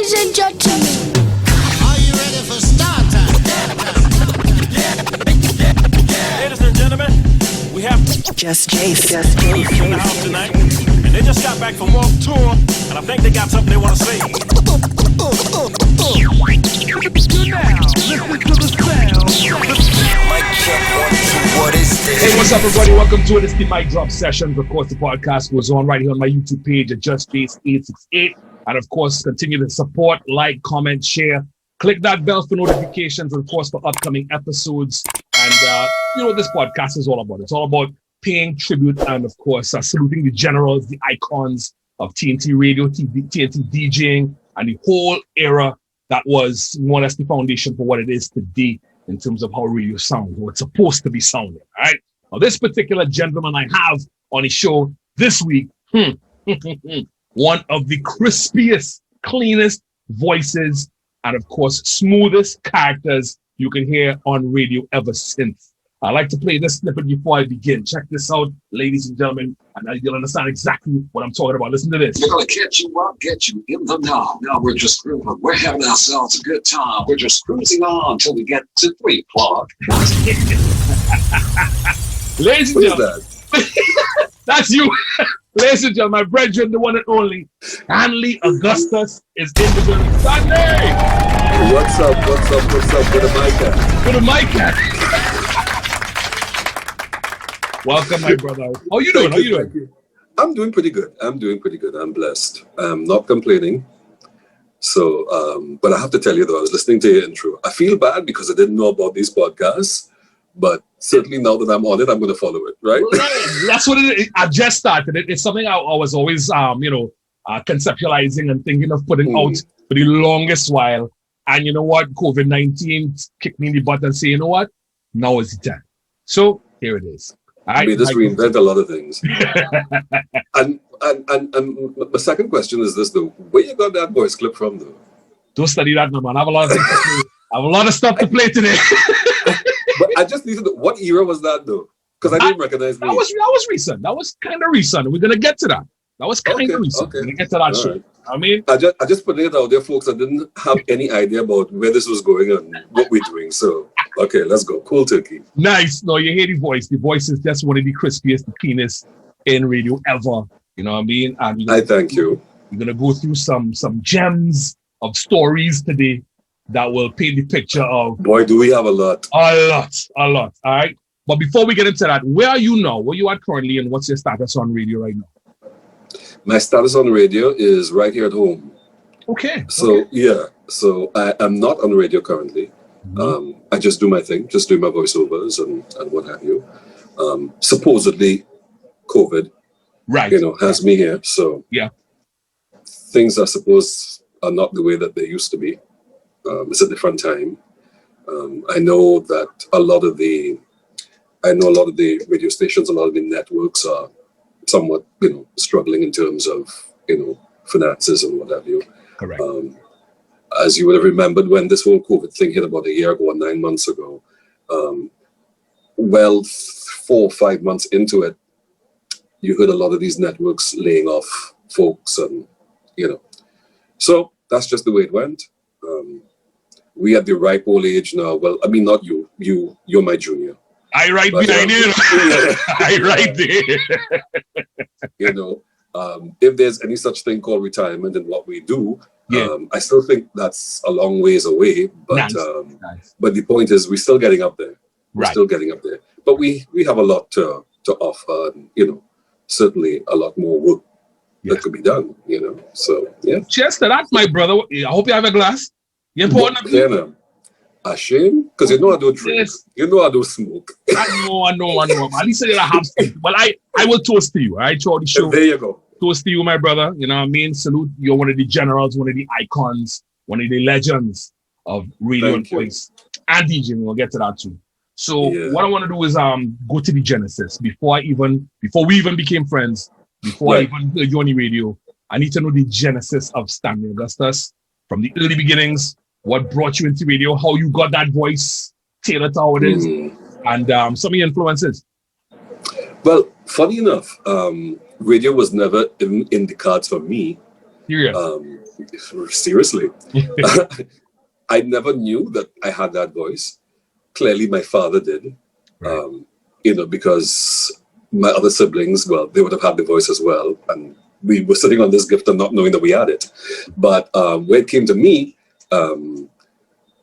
Ladies and gentlemen, are you ready for start time? Ladies and gentlemen, we have Jus Jase in the house tonight, and they just got back from World Tour, and I think they got something they want to say. Hey, what's up, everybody? Welcome to the Mic Drop Sessions. Of course, the podcast goes on right here on my YouTube page at Jus Jase 868. And of course, continue to support, like, comment, share. Click that bell for notifications, and of course, for upcoming episodes. And you know what this podcast is all about. It's all about paying tribute and, of course, saluting the generals, the icons of TNT radio, TNT DJing, and the whole era that was more or less the foundation for what it is today in terms of how radio sounds, or it's supposed to be sounding. All right. Now, this particular gentleman I have on the show this week, one of the crispiest, cleanest voices, and of course, smoothest characters you can hear on radio ever since. I like to play this snippet before I begin. Check this out, ladies and gentlemen, and you'll understand exactly what I'm talking about. Listen to this. We're going to catch you up, get you in the know. Now we're just grooving. We're having ourselves a good time. We're just cruising on until we get to 3 o'clock. Ladies and gentlemen, that's you. Ladies and gentlemen, my brethren, the one and only Stanley Augustus is in the building. Stanley! What's up with the mic at? With the mic at. Welcome, my brother. How you doing? I'm doing pretty good. I'm blessed. I'm not complaining. So, but I have to tell you though, I was listening to your intro. I feel bad because I didn't know about these podcasts, but certainly now that I'm on it, I'm going to follow it, right? That's what it is. I just started it. It's something I was always, conceptualizing and thinking of putting out for the longest while. And you know what? COVID-19 kicked me in the butt and say, you know what? Now is the time. So here it is. I mean, just reinvent a lot of things. and my second question is this though: where you got that voice clip from, though? Don't study that, no, man. I have a lot of things to play. I have a lot of stuff to play today. But I just need to know, what era was that though? Because I didn't recognize that. That was recent. That was kind of recent. We're gonna get to that. That was kind of recent. Okay. We're gonna get to that shit. Right. I mean, I just put it out there, folks. I didn't have any idea about where this was going and what we're doing. So, okay, let's go. Cool turkey. Nice. No, you hear the voice. The voice is just one of the crispiest, the cleanest in radio ever. You know what I mean? And I thank you. We're gonna go through some gems of stories today that will paint the picture of. Boy, do we have a lot. A lot. All right. But before we get into that, where are you now? Where you at currently, and what's your status on radio right now? My status on radio is right here at home. Okay. So yeah. So I am not on radio currently. Mm-hmm. I just do my thing, just do my voiceovers and what have you. Supposedly, COVID, right? Has me here. So yeah, things I suppose are not the way that they used to be. It's a different time. I know that a lot of the radio stations, a lot of the networks are somewhat, struggling in terms of, finances and what have you. Correct. As you would have remembered when this whole COVID thing hit about a year ago or 9 months ago, 4 or 5 months into it, you heard a lot of these networks laying off folks and, So that's just the way it went. We at the ripe old age now. Well, I mean, not you. You're my junior. I right behind you. I right there. If there's any such thing called retirement in what we do, I still think that's a long ways away. But nice. But the point is, we're still getting up there. We're right. still getting up there. But we have a lot to offer. And, certainly a lot more work that could be done. So yeah. Cheers to that, my brother. I hope you have a glass. You important? Ashamed? Because I don't drink. Yes. I don't smoke. I know. At least I have something. Well, I will toast to you. All right, throughout the show. There you go. Toast to you, my brother. You know what I mean? Salute. You're one of the generals, one of the icons, one of the legends of radio and voice and DJing. We'll get to that too. So what I want to do is go to the genesis before we even became friends. Before I even heard you on the radio, I need to know the genesis of Stanley Augustus from the early beginnings. What brought you into radio? How you got that voice tailored to how it is, and some of your influences. Well, funny enough, radio was never in the cards for me Serious. Seriously. I never knew that I had that voice. Clearly, my father did. Right. Because my other siblings, well, they would have had the voice as well. And we were sitting on this gift and not knowing that we had it. But when it came to me,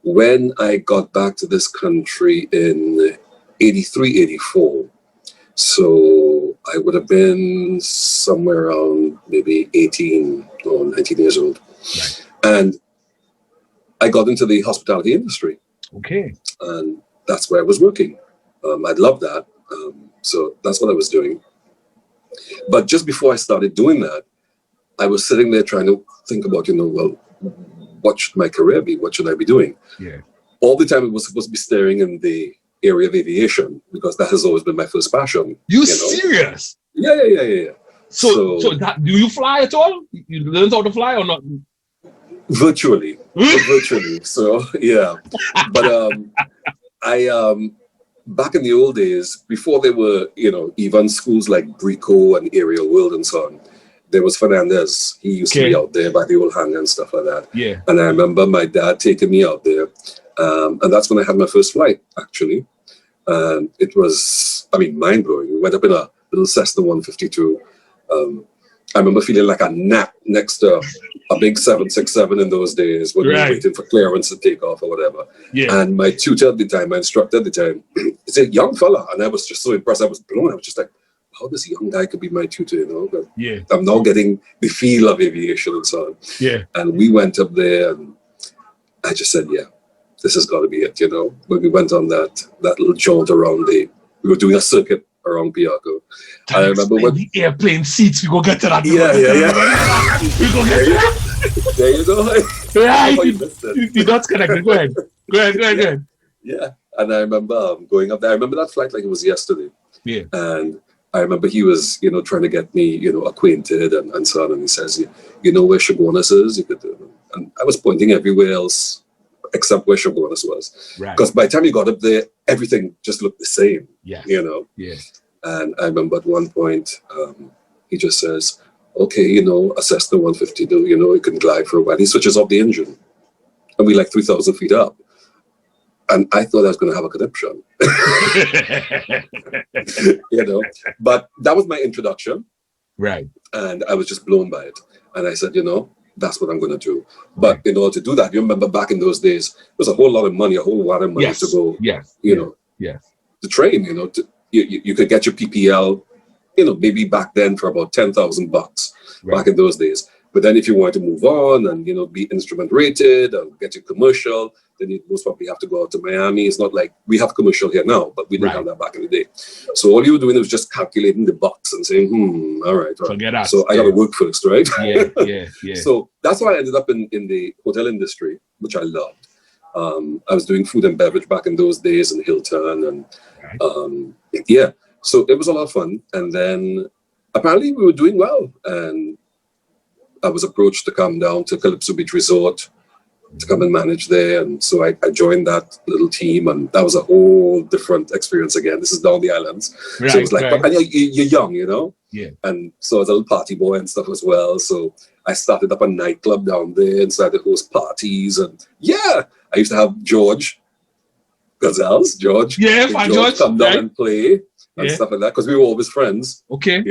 when I got back to this country in 83, 84, so I would have been somewhere around maybe 18 or 19 years old. Right. And I got into the hospitality industry. Okay. And that's where I was working. I'd love that. So that's what I was doing. But just before I started doing that, I was sitting there trying to think about, well, what should my career be? What should I be doing? Yeah. All the time I was supposed to be staring in the area of aviation because that has always been my first passion. You serious? Yeah. So that, do you fly at all? You learned how to fly or not? Virtually. So yeah. But I back in the old days, before there were, even schools like Brico and Aerial World and so on, there was Fernandez. He used to be out there by the old hangar and stuff like that. Yeah. And I remember my dad taking me out there. And that's when I had my first flight, actually. And it was, mind-blowing. We went up in a little Cessna 152. I remember feeling like a gnat next to a big 767 in those days when we were waiting for clearance to take off or whatever. Yeah. And my tutor at the time, my instructor at the time, he's a young fella. And I was just so impressed. I was blown. I was just like, how this young guy could be my tutor, But yeah. I'm now getting the feel of aviation and so on. Yeah. And we went up there and I just said, yeah, this has got to be it, When we went on that little jaunt around we were doing a circuit around Piarco. I remember when the airplane seats, we go get to that. Yeah. We go get to that. There you go. Right. You're not connected. Go ahead. Yeah. And I remember going up there. I remember that flight like it was yesterday. Yeah. And I remember he was, trying to get me, acquainted and so on. And he says, you know where Chabonis is? You could, and I was pointing everywhere else except where Chabonis was. Right. Because by the time you got up there, everything just looked the same. Yeah. Yeah. And I remember at one point, he just says, okay, a Cessna 152, you can glide for a while. He switches off the engine. And we like 3,000 feet up. And I thought I was going to have a conniption. But that was my introduction. Right. And I was just blown by it. And I said, that's what I'm going to do. But in order to do that, you remember back in those days, there was a whole lot of money, to go, to train, you could get your PPL, maybe back then for about $10,000 back in those days. But then if you want to move on and, be instrument rated and get your commercial, then you most probably have to go out to Miami. It's not like we have commercial here now, but we didn't have that back in the day. So all you were doing was just calculating the bucks and saying, all right. So I got to work first, right? Yeah. So that's why I ended up in the hotel industry, which I loved. I was doing food and beverage back in those days in Hilton. And so it was a lot of fun. And then apparently we were doing well. And I was approached to come down to Calypso Beach Resort to come and manage there. And so I joined that little team, and that was a whole different experience again. This is down the islands. So it was like, but you're young, Yeah. And so I was a little party boy and stuff as well. So I started up a nightclub down there and started to host parties. And I used to have George. Yeah, fine, George. Come down and play and stuff like that, because we were always friends. Okay.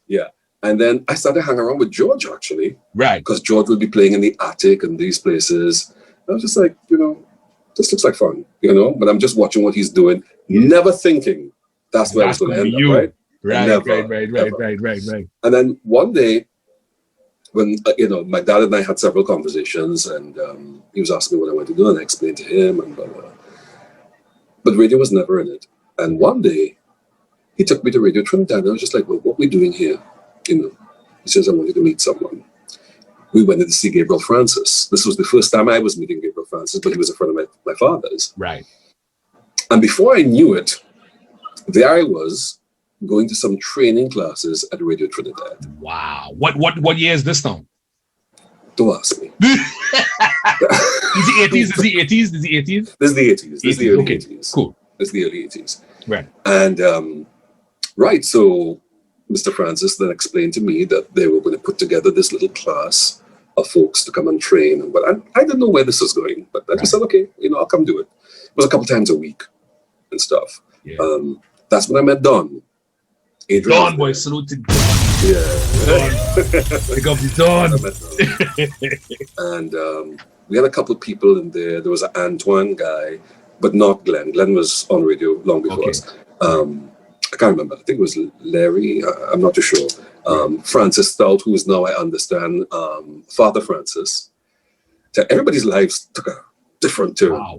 Yeah. And then I started hanging around with George, actually. Right. Because George would be playing in the attic and these places. I was just like, this looks like fun, But I'm just watching what he's doing, never thinking that's where I was going to end up, right? Right. And then one day, when, my dad and I had several conversations, and he was asking me what I wanted to do, and I explained to him, and blah, blah. But radio was never in it. And one day, he took me to Radio Trinidad, and I was just like, well, what are we doing here? He says, I want you to meet someone. We went in to see Gabriel Francis. This was the first time I was meeting Gabriel Francis, but he was a friend of my father's. Right. And before I knew it, there I was going to some training classes at Radio Trinidad. Wow. What year is this now? Don't ask me. Is the 80s? This is the 80s? This is the 80s. This is the early 80s. Cool. This is the early 80s. Right. And, so Mr. Francis then explained to me that they were going to put together this little class of folks to come and train. But I didn't know where this was going. But I just said, okay, I'll come do it. It was a couple times a week and stuff. Yeah. That's when I met Don. Don, boy, salute to Don. Yeah. Pick up the Don. And we had a couple of people in there. There was an Antoine guy, but not Glenn. Glenn was on radio long before us. I can't remember. I think it was Larry. I'm not too sure. Francis Stout, who is now, I understand, Father Francis. So everybody's lives took a different turn. Wow.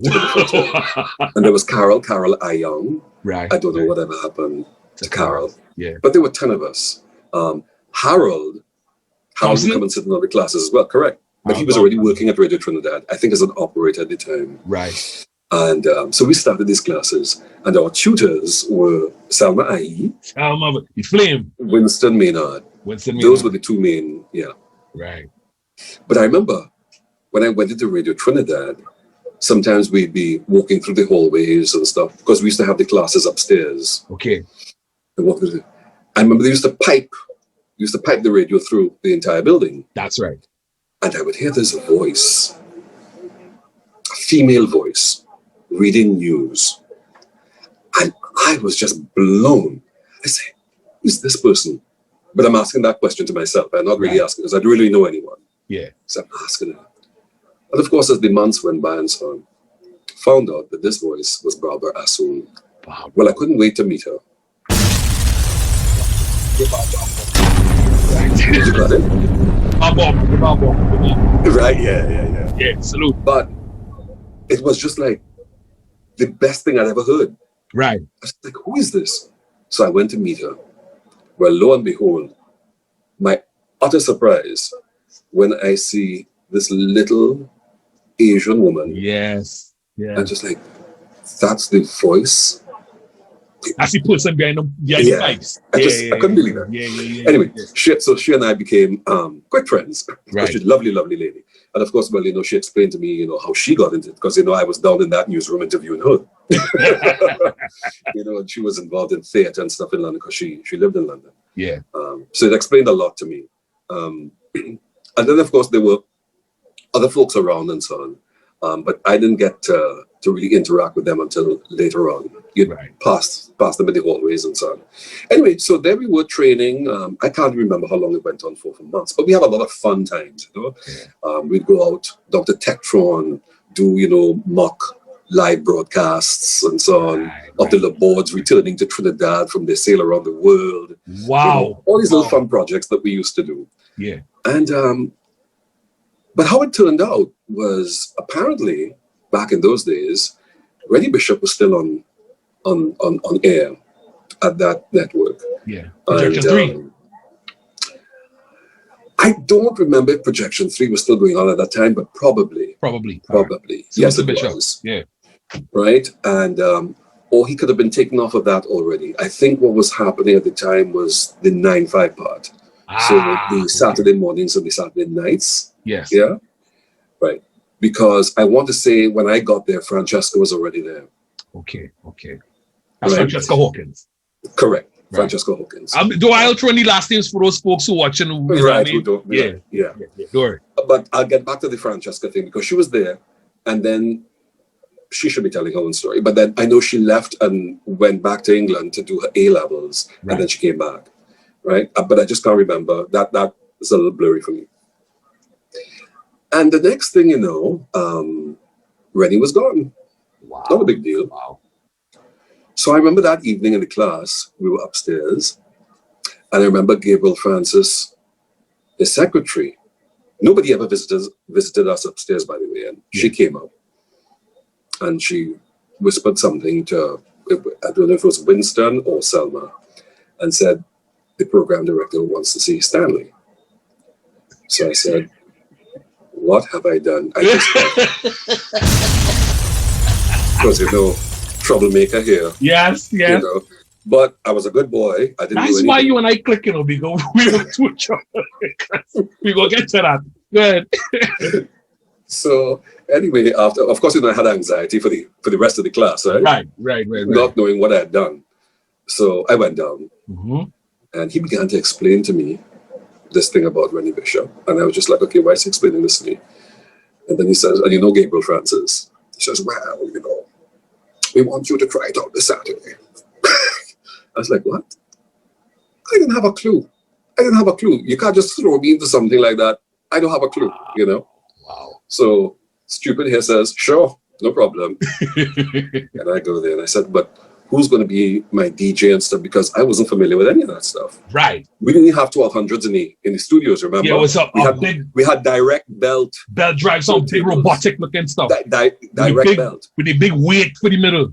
And there was Carol I. Young. Right. I don't know whatever happened to Carol. Yeah. But there were 10 of us. Harold would come and sit in other classes as well, correct. But he was already working at Radio Trinidad, I think as an operator at the time. Right. And so we started these classes, and our tutors were Salma Ahi, The Flame. Winston Maynard. Those were the two main, Right. But I remember when I went into Radio Trinidad, sometimes we'd be walking through the hallways and stuff, because we used to have the classes upstairs. Okay. I remember they used to pipe the radio through the entire building. That's right. And I would hear this voice, a female voice, reading news. And I was just blown. I say, who's this person? But I'm asking that question to myself. I'm not really asking because I don't really know anyone. Yeah. So I'm asking her. And of course, as the months went by and so on, found out that this voice was Barbara Assoon. Wow. Well, I couldn't wait to meet her. You got it? Right, yeah. Yeah, salute. But it was just like the best thing I'd ever heard. Right. I was like, who is this? So I went to meet her. Well, lo and behold, my utter surprise when I see this little Asian woman. Yes. Yeah. I'm just like, that's the voice. That's the person behind the pipes. I couldn't believe that. Yeah. Anyway, she and I became quick friends. Right. She's a lovely, lovely lady. And of course, well, she explained to me, how she got into it, because, I was down in that newsroom interviewing her. And she was involved in theatre and stuff in London because she lived in London. Yeah. So it explained a lot to me. And then, of course, there were other folks around and so on. But I didn't get to really interact with them until later on. You'd pass them in the hallways and so on. Anyway, so there we were training. I can't remember how long it went on for months, but we had a lot of fun times. We'd go out, Dr. Tektron, do mock live broadcasts and so on of the Labords returning to Trinidad from their sail around the world. Wow. All these little fun projects that we used to do. Yeah. And but how it turned out was apparently back in those days, Reddy Bishop was still on air at that network. Yeah. Projection 3. I don't remember if Projection 3 was still going on at that time, but probably. Yes, it was. Yeah. Right? And or he could have been taken off of that already. I think what was happening at the time was the 9-5 part. So the Saturday mornings and the Saturday nights. Yes. Yeah. Right. Because I want to say when I got there, Francesca was already there. Okay. That's Francesca Hawkins. Correct. Right. Francesca Hawkins. Do I throw any last names for those folks who are watching? Right. Who don't, yeah. Don't worry. But I'll get back to the Francesca thing because she was there and then she should be telling her own story. But then I know she left and went back to England to do her A-levels and then she came back. Right. But I just can't remember. That is a little blurry for me. And the next thing you know, Rennie was gone. Wow. Not a big deal. Wow. So I remember that evening in the class, we were upstairs. And I remember Gabriel Francis, the secretary. Nobody ever visited us upstairs, by the way. And she came up. And she whispered something to, I don't know if it was Winston or Selma, and said, the program director wants to see Stanley. So I said, what have I done? I just because troublemaker here. Yes. But I was a good boy. I didn't do anything. That's why you and I click, because we go to each other. We go get to that. Go ahead. So anyway, after, of course, I had anxiety for the rest of the class, right? Right. Not knowing what I had done. So I went down. Mm-hmm. And he began to explain to me this thing about Rennie Bishop. And I was just like, okay, why is he explaining this to me? And then he says, and you know Gabriel Francis? He says, well, you know, we want you to try it out this Saturday. I was like, what? I didn't have a clue. You can't just throw me into something like that. I don't have a clue, you know? Wow. So stupid here says, sure, no problem. And I go there and I said, but who's going to be my DJ and stuff? Because I wasn't familiar with any of that stuff. Right. We didn't have 1200s in the studios, remember? Yeah, what's up? We had direct belt drive, some big robotic looking stuff. Direct belt. With a big weight for the middle.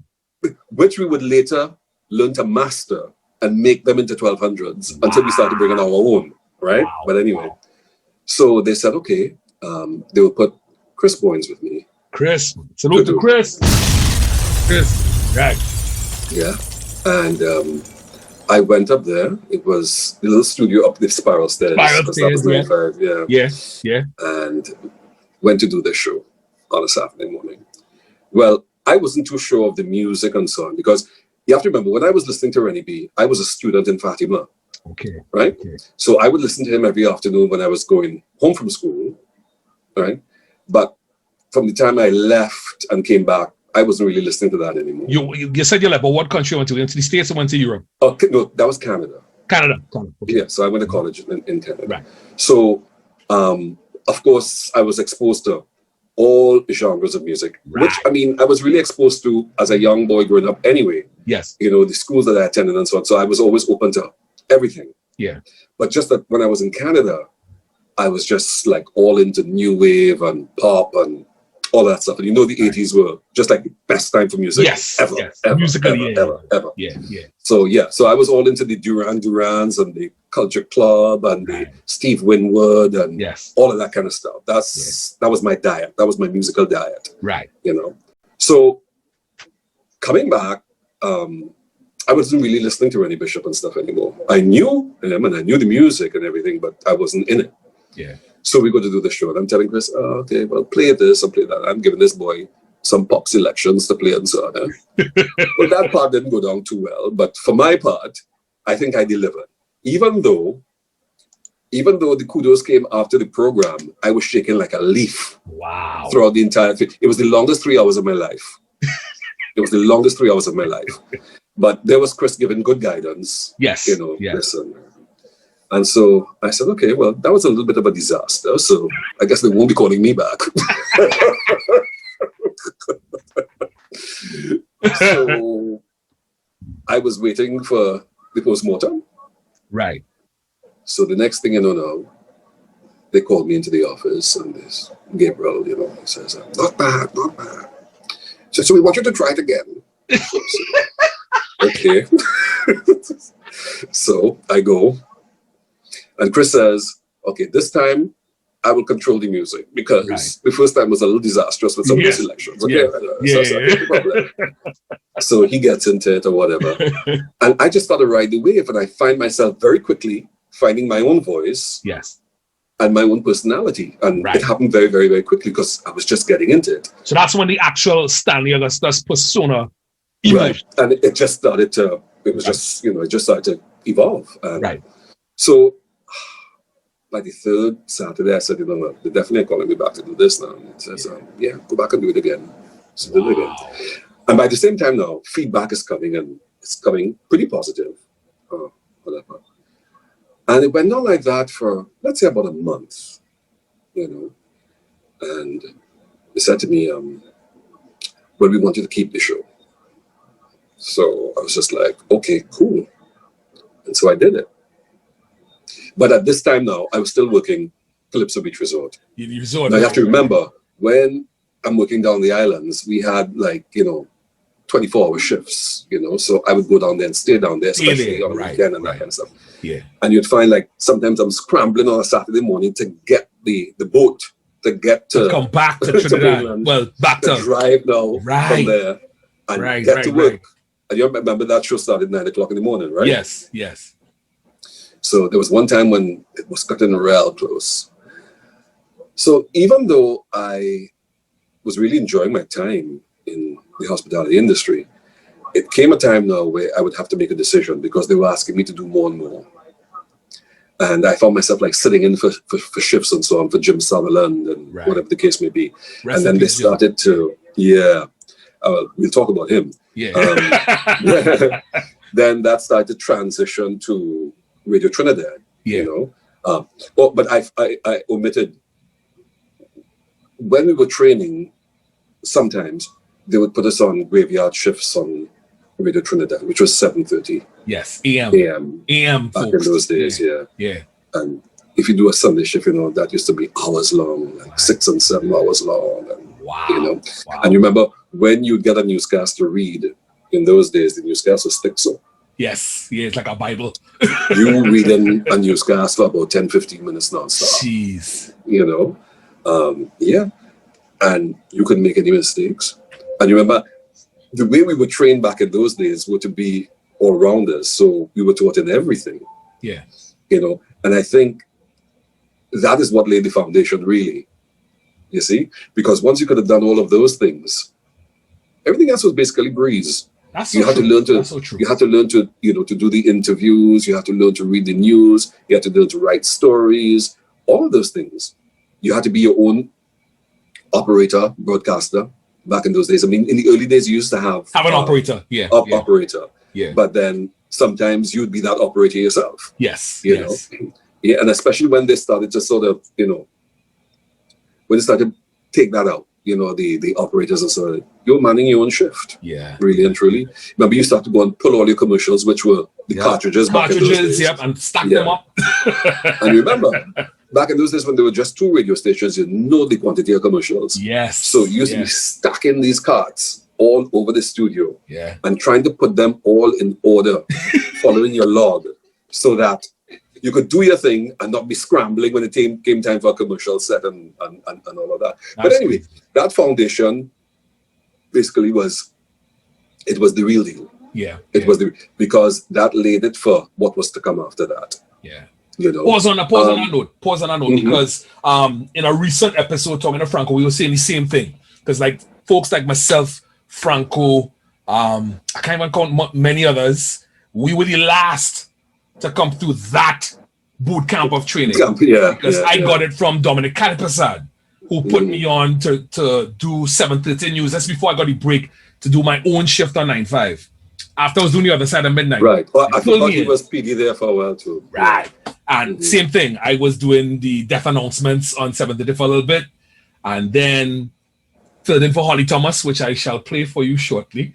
Which we would later learn to master and make them into 1200s until we started bringing our own, right? Wow. But anyway, so they said, okay, they will put Chris Boynes with me. Chris. Salute to Chris. Chris. Right. Yeah. And I went up there. It was the little studio up the spiral stairs. Yeah. And went to do the show on a Saturday morning. Well, I wasn't too sure of the music and so on, because you have to remember, when I was listening to Rennie B, I was a student in Fatima. Okay. Right? Okay. So I would listen to him every afternoon when I was going home from school. Right? But from the time I left and came back, I wasn't really listening to that anymore. You said you left, but what country you went to? You went to the States or went to Europe? Oh, no, that was Canada. Canada. Okay. Yeah, so I went to college in Canada. Right. So, of course, I was exposed to all genres of music, which, I mean, I was really exposed to as a young boy growing up anyway. Yes. You know, the schools that I attended and so on. So I was always open to everything. Yeah. But just that when I was in Canada, I was just like all into new wave and pop and all that stuff. And you know, the 80s were just like the best time for music ever. Musically, ever. Yeah. So I was all into the Duran Durans and the Culture Club and the Steve Winwood and all of that kind of stuff. That was my diet. That was my musical diet. Right. You know. So coming back, I wasn't really listening to Rennie Bishop and stuff anymore. I knew him and I knew the music and everything, but I wasn't in it. Yeah. So we go to do the show, and I'm telling Chris, oh, okay, well, play this and play that. I'm giving this boy some pop selections to play and so on. Well, that part didn't go down too well, but for my part, I think I delivered. Even though the kudos came after the program, I was shaking like a leaf. Wow. Throughout the entire thing. It was the longest 3 hours of my life. It was the longest 3 hours of my life. But there was Chris giving good guidance. Yes. You know, listen. And so I said, okay, well, that was a little bit of a disaster. So I guess they won't be calling me back. So I was waiting for the postmortem. Right. So the next thing you know now, they called me into the office and this Gabriel, you know, he says, not bad. So we want you to try it again. Okay. So I go. And Chris says, okay, this time I will control the music because the first time was a little disastrous with some of the selections. Okay? So he gets into it or whatever. And I just started riding the wave, and I find myself very quickly finding my own voice and my own personality. And it happened very, very, very quickly because I was just getting into it. So that's when the actual Stanley Augustus persona emerged. Right. And it just started to, it was just, you know, it just started to evolve. And so by the third Saturday, I said, you know what, they're definitely calling me back to do this now. And he says, yeah, go back and do it again. So do it again. And by the same time now, feedback is coming, and it's coming pretty positive. Whatever. And it went on like that for, let's say, about a month, you know. And they said to me, well, we want you to keep the show. So I was just like, okay, cool. And so I did it. But at this time now, I was still working Calypso Beach Resort. Now you have to remember, when I'm working down the islands, we had 24-hour shifts, you know. So I would go down there and stay down there, especially on the weekend and that kind of stuff. Yeah. And you'd find sometimes I'm scrambling on a Saturday morning to get the boat to get to come back to Trinidad. Well, back to drive now from there and get to work. And you remember that show started 9 o'clock in the morning, right? Yes. So there was one time when it was cutting real close. So even though I was really enjoying my time in the hospitality industry, it came a time now where I would have to make a decision because they were asking me to do more and more. And I found myself like sitting in for shifts and so on for Jim Sutherland and Right. whatever the case may be. Rest And then in they peace, Jim. started to, we'll talk about him. Yeah. Then that started to transition to Radio Trinidad. Yeah. You know, but I omitted when we were training. Sometimes they would put us on graveyard shifts on Radio Trinidad, which was 7:30 Yes. AM. a.m. back folks. in those days. Yeah. Yeah. And if you do a Sunday shift, that used to be hours long, like 6 and 7 hours long. And, Wow. Wow. and you remember when you'd get a newscast to read in those days, the newscast was thick, so Yes. Yeah. It's like a Bible. you reading a newscast for about 10-15 minutes nonstop. Jeez. And you couldn't make any mistakes. And you remember the way we were trained back in those days were to be all-rounders, so we were taught in everything. Yeah. And I think that is what laid the foundation, really. You see, because once you could have done all of those things, everything else was basically breeze. That's so You had to true. learn to, That's so true. you had to learn to, to do the interviews. You had to learn to read the news. You had to learn to write stories. All of those things. You had to be your own operator, broadcaster. Back in those days, I mean, in the early days, you used to have Have an operator. Yeah. Yeah. operator. Yeah. But then sometimes you'd be that operator yourself. Yes. You Yes. know, yeah, and especially when they started to sort of, when they started to take that out, the operators and so on, you're manning your own shift, Yeah. really and truly. Remember, you start to go and pull all your commercials, which were the cartridges back in those days. Yep, and stack Yeah. them up. And you remember, back in those days when there were just 2 radio stations, you know the quantity of commercials. Yes. So you used to be stacking these carts all over the studio Yeah. and trying to put them all in order, following your log, so that you could do your thing and not be scrambling when it came time for a commercial set and all of that. But That's anyway, that foundation basically was the real deal. Yeah. It was because that laid it for what was to come after that. Yeah. Pause on that note, because in a recent episode talking to Franco, we were saying the same thing. Because like folks like myself, Franco, I can't even count many others, we were the last to come through that boot camp of training. Because I got it from Dominic Calipasad, who put me on to do 7:30 news. That's before I got the break to do my own shift on 9-5. After I was doing the other side of midnight. Right. Well, I Pulled thought me he in. was PD there for a while too. Right. And same thing. I was doing the death announcements on 7:30 for a little bit. And then filled in for Holly Thomas, which I shall play for you shortly.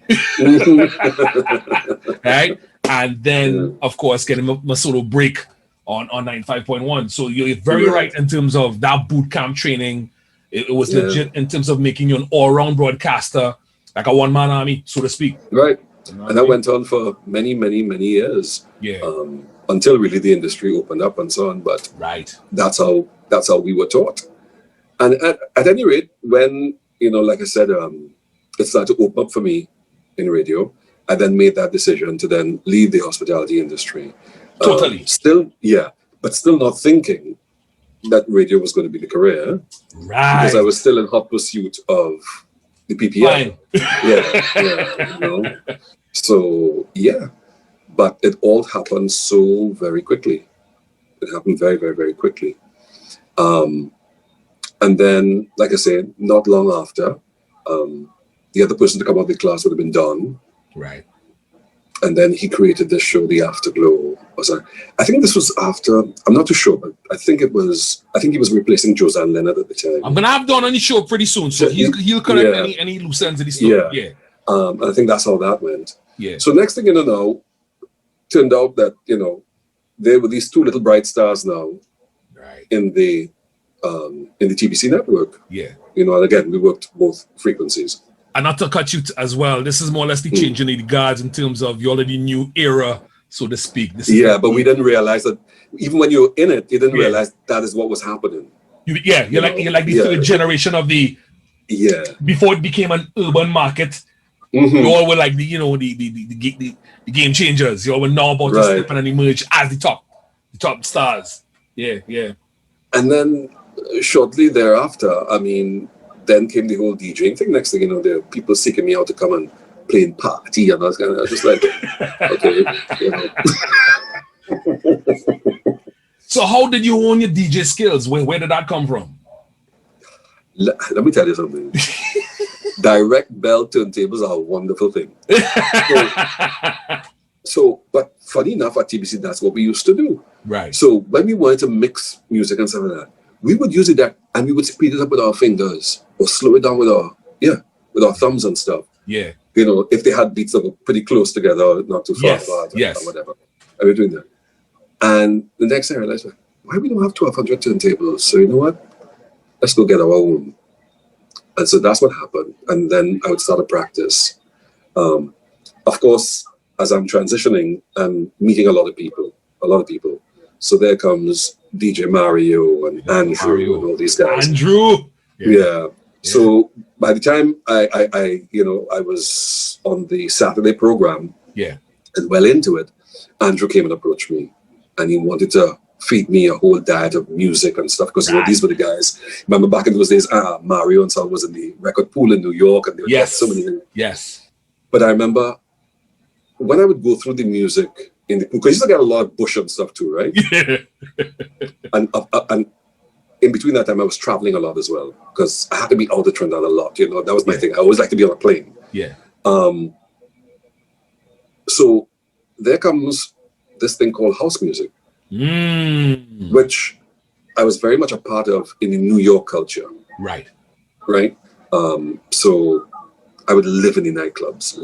Right. And then, of course, getting my solo break on 95.1. So you're very right in terms of that boot camp training. It was legit in terms of making you an all-round broadcaster, like a one-man army, so to speak. Right. And that went on for many, many, many years. Yeah. Until really the industry opened up and so on. But Right. that's how we were taught. And at any rate, when, like I said, it started to open up for me in radio, I then made that decision to then leave the hospitality industry. Totally. But still not thinking that radio was going to be the career. Right. Because I was still in hot pursuit of the PPI. Fine. So, but it all happened so very quickly. It happened very, very, very quickly. And then, like I said, not long after, the other person to come out of the class would have been Don. Right. And then he created this show, The Afterglow. I think this was after, I'm not too sure, but I think he was replacing Josanne Leonard at the time. I'm gonna have Don on the show pretty soon, so he'll correct any loose ends in the story. Yeah. And I think that's how that went. Yeah. So next thing you know, turned out that, there were these 2 little bright stars now Right. in the TBC network. Yeah. And again, we worked both frequencies. And not to cut you as well, this is more or less the changing of the guards in terms of you already new era, so to speak. This is But we didn't realize that even when you were in it, you didn't realize that is what was happening. you're like the third generation of the before it became an urban market. You all were like the game changers. You all were now about to step in and emerge as the top stars. Yeah. And then shortly thereafter, then came the whole DJing thing. Next thing you know, there are people seeking me out to come and play in party, and I was just like, okay. So how did you own your DJ skills? Where did that come from? Let me tell you something. Direct bell turntables are a wonderful thing. But funny enough, at TBC, that's what we used to do. Right. So when we wanted to mix music and stuff like that, we would use it that, and we would speed it up with our fingers or slow it down with our thumbs and stuff. Yeah. You know, if they had beats that were pretty close together, not too far apart, or whatever. I was doing that. And the next thing I realized, why we don't have 1,200 turntables? So you know what? Let's go get our own. And so that's what happened. And then I would start to practice. Of course, as I'm transitioning, I'm meeting a lot of people. So there comes DJ Mario and Andrew and all these guys. Andrew. Yeah. So by the time I was on the Saturday program, and well into it, Andrew came and approached me, and he wanted to feed me a whole diet of music and stuff, because these were the guys. Remember back in those days, Mario and Son was in the record pool in New York, and they would get so many things. Yes. But I remember when I would go through the music in the pool, because you used to get a lot of Bush and stuff too, right? Yeah. and in between that time, I was traveling a lot as well, because I had to be out of Trinidad a lot. You know, that was my thing. I always like to be on a plane. Yeah. So there comes this thing called house music, which I was very much a part of in the New York culture. Right. Right. So I would live in the nightclubs,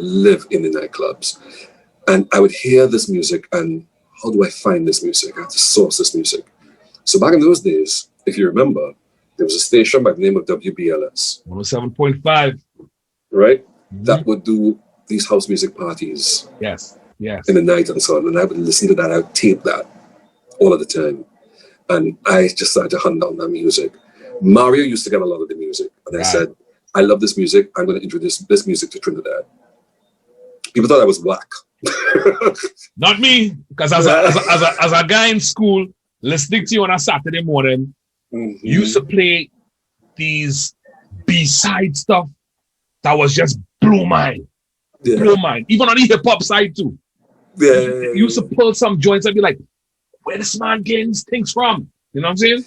and I would hear this music, and how do I find this music? I have to source this music. So back in those days, if you remember, there was a station by the name of WBLS. 107.5. Right? That would do these house music parties. Yes. In the night and so on. And I would listen to that, I would tape that all of the time. And I just started to hunt down that music. Mario used to get a lot of the music. And I said, I love this music. I'm going to introduce this music to Trinidad. People thought I was whack. Not me, because as a guy in school, listening to you on a Saturday morning, you used to play these B-side stuff that was just blow mind. Blow mind. Even on the hip-hop side too. You used to pull some joints and be like, where this man getting these things from? You know what I'm saying?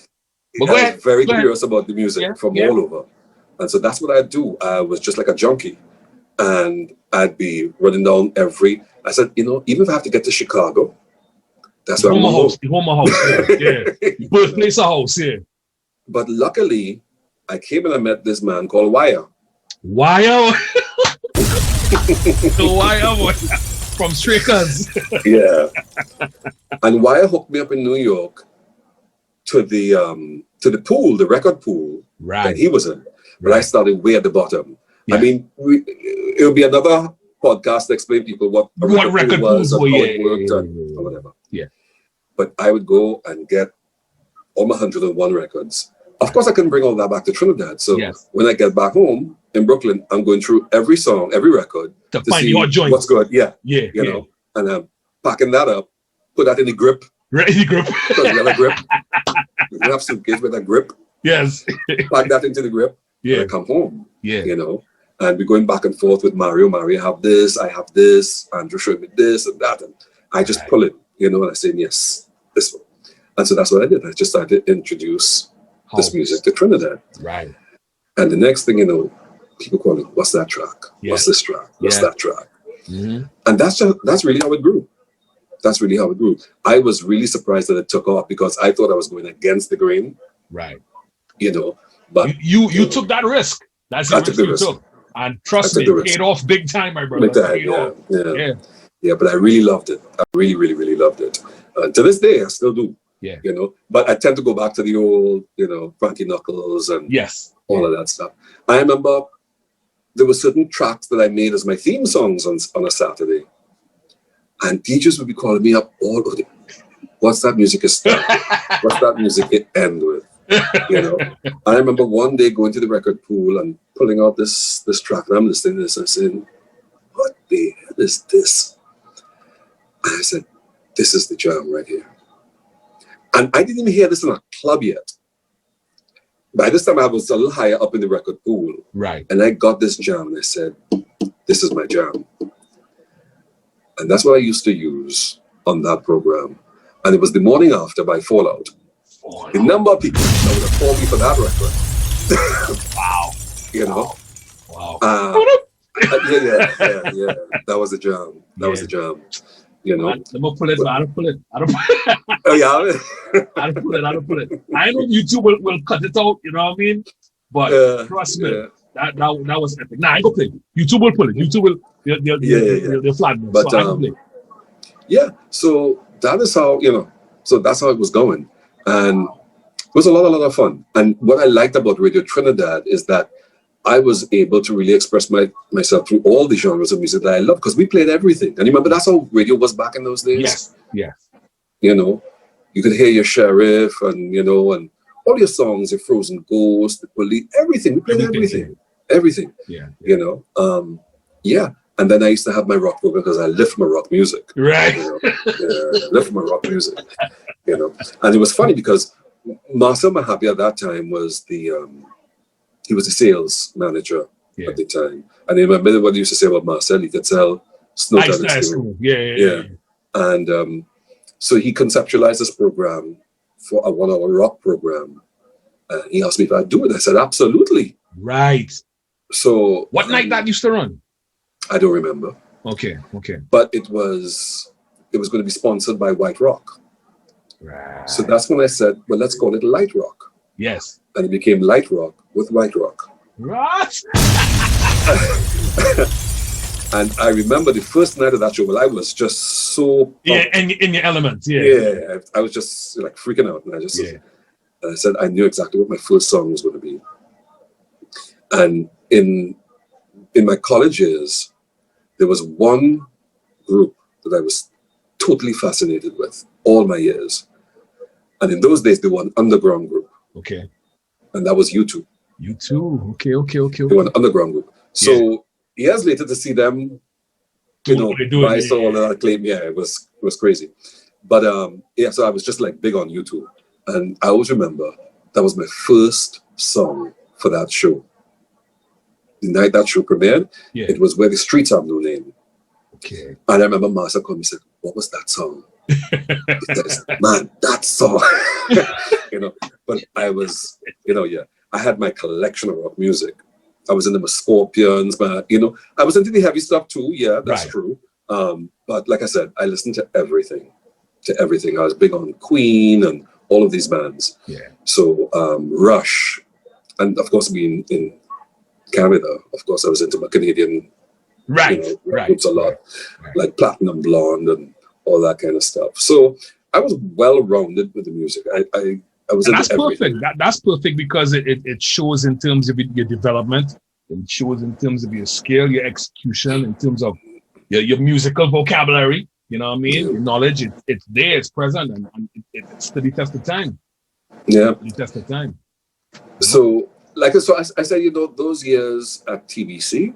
But I was very curious about the music from all over. And so that's what I'd do. I was just like a junkie. And I'd be running down I said, you know, even if I have to get to Chicago, that's where I'm going to go. Home house. Yeah. Birthplace of house, yeah. But luckily, I came and I met this man called Wire. Wire? The Wire boy from Strikers. Yeah. And Wire hooked me up in New York to the pool, the record pool that he was in. But I started way at the bottom. Yeah. I mean, it would be another podcast to explain people what record pool was and how it worked or whatever. Yeah. But I would go and get all my 101 records. Of course, I couldn't bring all that back to Trinidad. So when I get back home in Brooklyn, I'm going through every song, every record to find your joint. What's good. You know, and I'm packing that up, put that in the grip. Right in the grip. Because we have a grip. We have suitcase with a grip. Yes. Pack that into the grip. Yeah. And I come home. Yeah. You know, and we're going back and forth with Mario. Mario, I have this. Andrew showed me this and that. And I just pull it, you know, and I say, yes, this one. And so that's what I did. I just started to introduce this music to Trinidad. Right. And the next thing you know, people call it, what's that track? What's this track? What's that track? And that's really how it grew. I was really surprised that it took off, because I thought I was going against the grain. Right. You know, but you took that risk. That's the risk you took. And trust me, it paid off big time, my brother. Yeah, but I really loved it. I really, really, really loved it. To this day, I still do. Yeah. You know, but I tend to go back to the old, you know, Frankie Knuckles and all of that stuff. I remember there were certain tracks that I made as my theme songs on a Saturday. And DJs would be calling me up all over. What's that music start? What's that music it end with? You know, I remember one day going to the record pool and pulling out this track, and I'm listening to this and saying, what the hell is this? And I said, this is the jam right here. And I didn't even hear this in a club yet. By this time, I was a little higher up in the record pool. Right. And I got this jam, and I said, this is my jam. And that's what I used to use on that program. And it was the morning after by Fallout. The number of people that would have called me for that record. Wow. You know? Wow. Yeah. That was a jam. That was a jam. You know? I'm gonna pull it, but I don't pull it. Oh, yeah? I don't pull it. I know YouTube will cut it out, you know what I mean? But trust me, that was epic. Nah, I ain't gonna play. YouTube will pull it. YouTube will, they'll flag me. But, so I can play. Yeah, so that is how, you know, so that's how it was going. And it was a lot of fun. And what I liked about Radio Trinidad is that I was able to really express myself through all the genres of music that I love, because we played everything. And you remember, that's how radio was back in those days? Yes. You know, you could hear your Sheriff and, you know, and all your songs, your Frozen Ghost, the Police, everything. We played everything. Yeah. You know, And then I used to have my rock program because I lived my rock music. Right. You know? Lived my rock music. You know, and it was funny because Marcel Mahapi at that time was he was the sales manager at the time. And I remember what they used to say about Marcel, he could sell snow nice. Yeah. And so he conceptualized this program for a 1 hour rock program. He asked me if I'd do it. I said, absolutely. Right. So what night that used to run? I don't remember. Okay. But it was going to be sponsored by White Rock. Right. So that's when I said, well, let's call it Light Rock. Yes. And it became Light Rock with White Rock. Right. And I remember the first night of that show, well, I was just so pumped. in your element. Yeah. I was just like freaking out. And I said, I knew exactly what my first song was going to be. And in my college years, there was one group that I was totally fascinated with all my years. And in those days, they were an underground group. Okay. And that was U2. U2. Okay. They were an underground group. So years later to see them, rise to all that acclaim, it was crazy. But so I was just like big on U2. And I always remember that was my first song for that show. The night that show premiered, it was Where the Streets Have No Name. Okay. And I remember Master called me and said, what was that song? He says, man, that song. But I was, I had my collection of rock music. I was into my Scorpions, but, I was into the heavy stuff too. Yeah, that's true. But like I said, I listened to everything. I was big on Queen and all of these bands. Yeah. So Rush, and of course being in Canada, of course I was into my Canadian groups a lot, like Platinum Blonde and all that kind of stuff. So I was well-rounded with the music. I was into everything. Perfect. That's perfect because it shows in terms of your development. It shows in terms of your skill, your execution, in terms of your musical vocabulary. You know what I mean? Your knowledge, it's there, it's present, and it's to the test of time. Yeah. The test of time. So, I said, those years at TBC,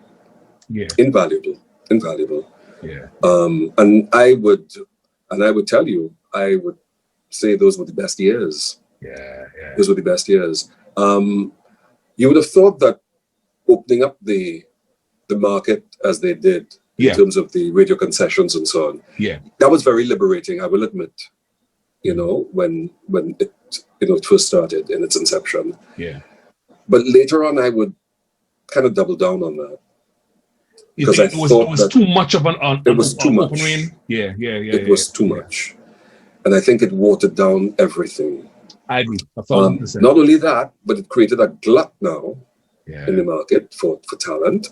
invaluable. Yeah. And I would tell you, I would say those were the best years. Yeah. Those were the best years. You would have thought that opening up the market as they did in terms of the radio concessions and so on, that was very liberating, I will admit. When it first started in its inception. Yeah. But later on, I would kind of double down on that. Because it was too much of it was too much. Yeah. It was too much. And I think it watered down everything. I agree. 1,000%. Not only that, but it created a glut now in the market for talent.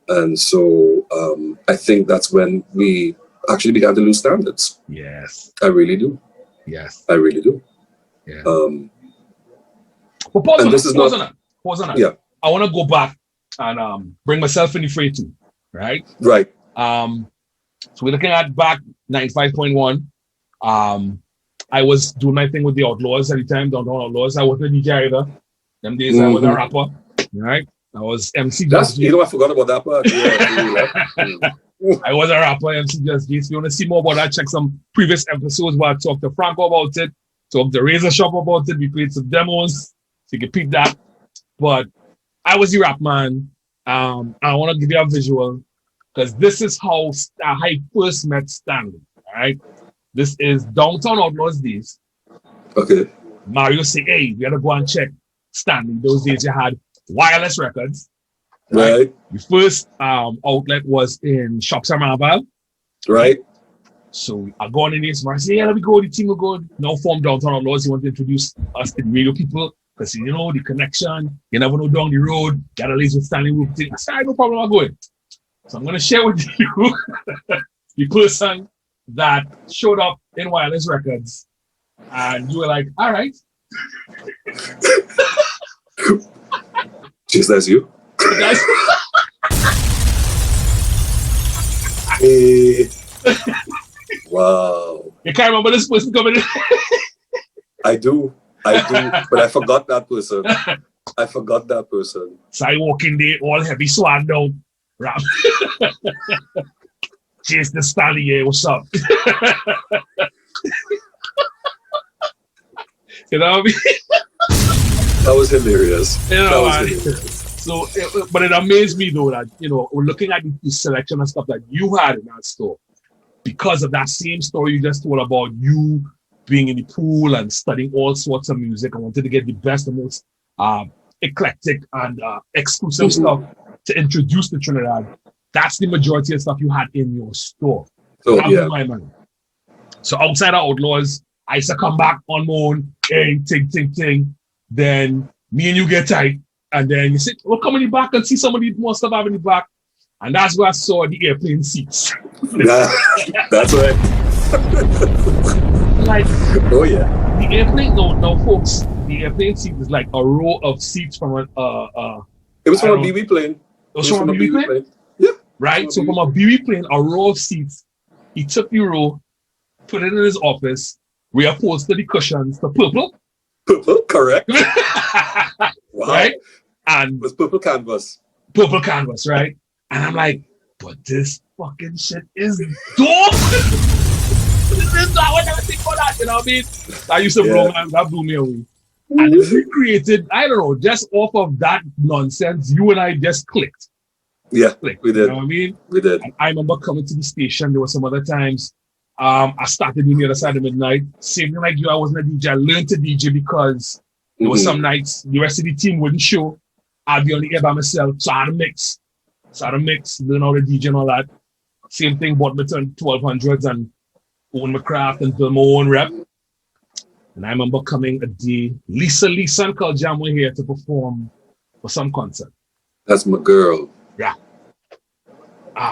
And so I think that's when we actually began to lose standards. Yes. I really do. Yes. I really do. Yeah. But pause on that. Yeah. I want to go back and bring myself in the fray too. Right? Right. So we're looking at back 95.1. I was doing my thing with the Outlaws at the time, Downtown Outlaws. I wasn't a DJ either. Them days I was a rapper. Right? I was MC Jus Jase. I forgot about that part. Yeah, I was a rapper, MC Jus Jase. If you want to see more about that, check some previous episodes where I talked to Franco about it, talked to Razor Shop about it. We played some demos, so you can peep that. But I was the rap man. I want to give you a visual because this is how I first met Stanley. All right, This is Downtown Outlaws days. Okay. Mario say, hey, we gotta go and check Stanley. Those days you had wireless records. Right. The first outlet was in Shops at Marval. Right. So I go on in this, I say, yeah, let me go, the team will go. Now form Downtown Outlaws. He want to introduce us to the radio people because you know the connection. You never know down the road. Got a lazy with Stanley Whoop thing. I said, no problem, I'll go in. So I'm gonna share with you the person that showed up in wireless records. And you were like, all right. Jeez, that's you. Guys, Hey. Wow. you can't remember this person coming in. I do, but I forgot that person. So I walk in there, all heavy swag down. Rap. Chase the Stanley, yeah, what's up? You know what I mean? That was hilarious. You know, That was man. hilarious. So, but it amazed me though that, you know, we're looking at the selection and stuff that you had in that store because of that same story you just told about you being in the pool and studying all sorts of music. I wanted to get the best and most eclectic and exclusive stuff to introduce to Trinidad. That's the majority of stuff you had in your store. So, That blew yeah. my mind. So outside of Outlaws, I used to come back on my own, hey, ting. Then me and you get tight. And then you said, well, come in the back and see some of the more stuff I have in the back. And that's where I saw the airplane seats. That's right. Like, Oh yeah. the airplane, no, folks, the airplane seat is like a row of seats from a, It was I from a don't- BB plane. it was from a BB plane? Yeah. Right? So from a BB plane, a row of seats, he took the row, put it in his office, reupholstered the cushions to purple. Purple, correct. Wow. Right? It And was purple canvas. purple canvas, right? And I'm like, but this fucking shit is dope. This is not what I would think about that, you know what I mean? I used to blow man, that blew me away. And then we created, I don't know, just off of that nonsense, you and I just clicked. Yeah, we You did. know what I mean? We did. And I remember coming to the station, there were some other times. I started doing the other side of midnight. Same thing like you, I wasn't a DJ. I learned to DJ because there were some nights the rest of the team wouldn't show. I'd be on the air by myself. So I had to mix. Learn how to DJ and all that. Same thing, bought me to 1200s and own my craft and build my own rep. And I remember coming a day, Lisa and Carl Jam were here to perform for some concert. That's my girl. Yeah.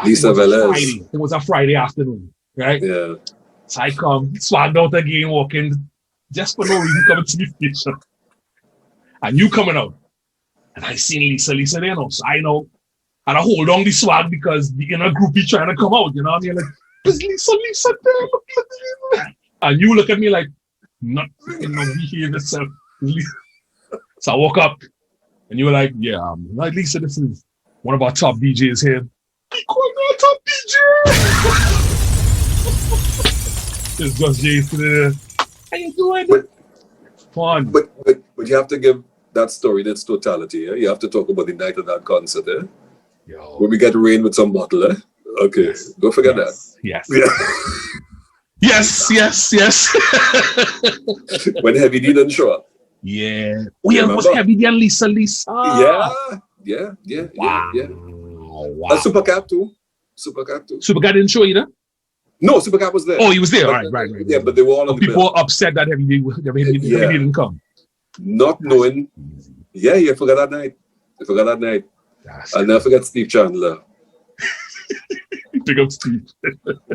Lisa it was a Velez. Friday. It was a Friday afternoon, right? Yeah. So I come, swagged out again, walking, just for no reason, coming to the station. And you coming out. And I seen Lisa there now. So I know, and I hold on the swag because the inner groupie trying to come out, you know what I mean? Like, is Lisa there? Look at Lisa. And you look at me like, not freaking no behave yourself. So I woke up, and you were like, yeah, like Lisa, this is one of our top DJs here. He called me a top DJ. It's Jus Jase today. How you doing? Fun. But you have to give that story its totality. Eh? You have to talk about the night of that concert. Eh? Yo. When we get rain with some bottle. Eh? Okay, don't forget that. Yes. Yeah. Yes. When Heavy D didn't show up. Yeah. Oh, yeah, it was Remember? Heavy D and Lisa. Yeah. Wow. And Supercat too. Supercat didn't show either? No, Supercat was there. Oh, he was there. But- Right. Yeah, but they were all on the People bill. were upset that Heavy D Yeah. didn't come. Not knowing. Yeah, you forgot that night. I'll never forget Steve Chandler. Pick up Steve.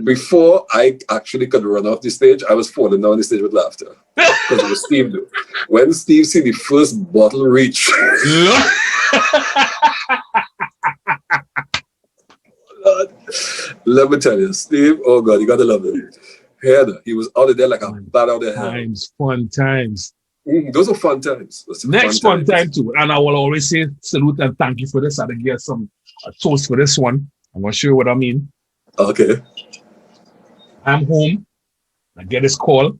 Before I actually could run off the stage, I was falling down the stage with laughter. Because it was Steve. When Steve see the first bottle reach, Lord, let me tell you, Steve, oh God, you gotta love him. Heather, he was out of there like a bat out of hell. Fun times. Those are fun times. Next fun time too. And I will always say salute and thank you for this. I'll get a toast for this one. I'm gonna show you what I mean. Okay. I'm home. I get this call.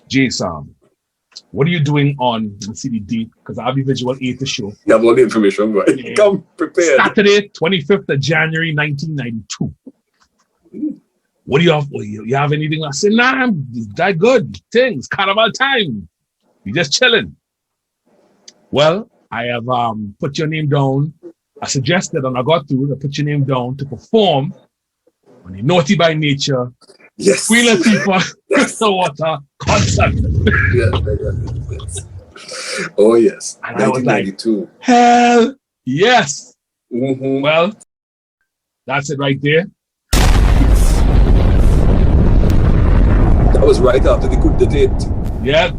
Jason, what are you doing on, let's see the date, because I have the visual aid to show. You have all the information, right? Yeah. Come prepared. Saturday, 25th of January, 1992. what do you have? You have anything? I said, nah, I'm that good. Things, carnival time. You just chilling. Well, I have put your name down. I suggested and I got through to put your name down to perform on the Naughty by Nature Yes. Queen Latifah Crystal Water concert. Yes. Oh, yes. And I was like, 1992. hell yes. Mhm. Well, that's it right there. That was right after the coup d'etat. Yeah.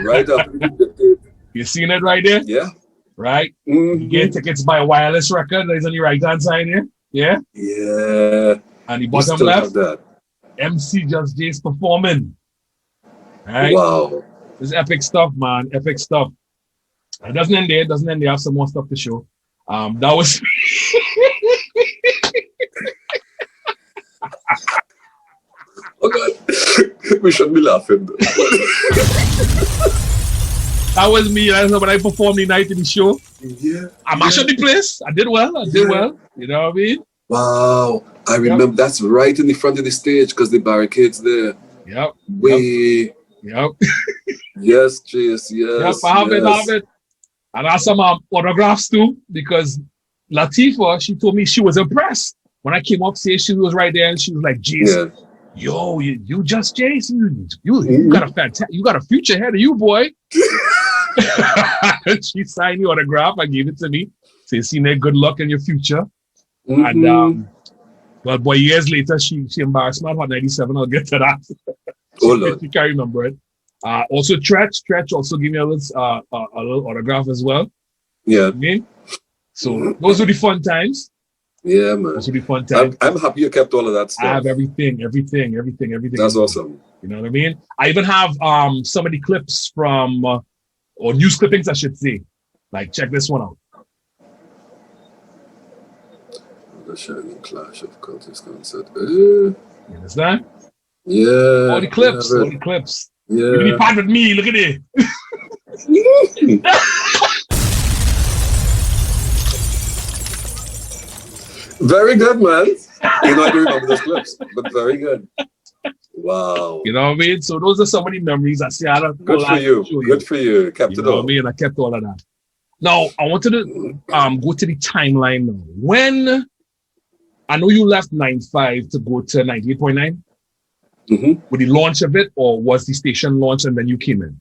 Right after the coup d'etat. You seen it right there? Yeah. Right? Mhm. You get tickets by wireless record. There's on the right hand side here. Yeah. Yeah. And the You bottom still left, have that. MC Jus Jase performing. Right? Wow. This is epic stuff, man. Epic stuff. It doesn't end there. It doesn't end there. I have some more stuff to show. That was Oh, God. We shouldn't be laughing. that was me. That's when I performed the night in the show. Yeah. I mashed up the place. I did well. Well. You know what I mean? Wow. I remember that's right in the front of the stage because the barricades there. Yep. Way. Yep. Yes, Chase. Yes. Yep. I have it. And I have some autographs too because Latifah, she told me she was impressed. When I came upstairs, she was right there and she was like, Jason, yo, you just Jason. You got a future ahead of you, boy. She signed the autograph. I gave it to me. So you seen that good luck in your future. And well, boy, years later, she embarrassed me on Hot 97. I'll get to that. Oh, Lord. You can't remember it. Also, Tretch also gave me a little autograph as well. Yeah. Okay? So those were the fun times. Yeah, man. Those were the fun times. I'm happy you kept all of that stuff. I have everything. That's awesome. You know what I mean? I even have some of the clips from, or news clippings, I should say. Like, check this one out. The Shining Clash of Cultures concert. You understand? Yeah. All the clips. Yeah. You're the part with me. Look at it. Very good, man. You know, I don't remember those clips, but very good. Wow. You know what I mean? So those are some of the memories I see. Good for you. Good for you. Kept You it know what I all. mean? I kept all of that. Now, I wanted to go to the timeline now. When, I know you left 9.5 to go to 98.9. With the launch of it, or was the station launched and then you came in?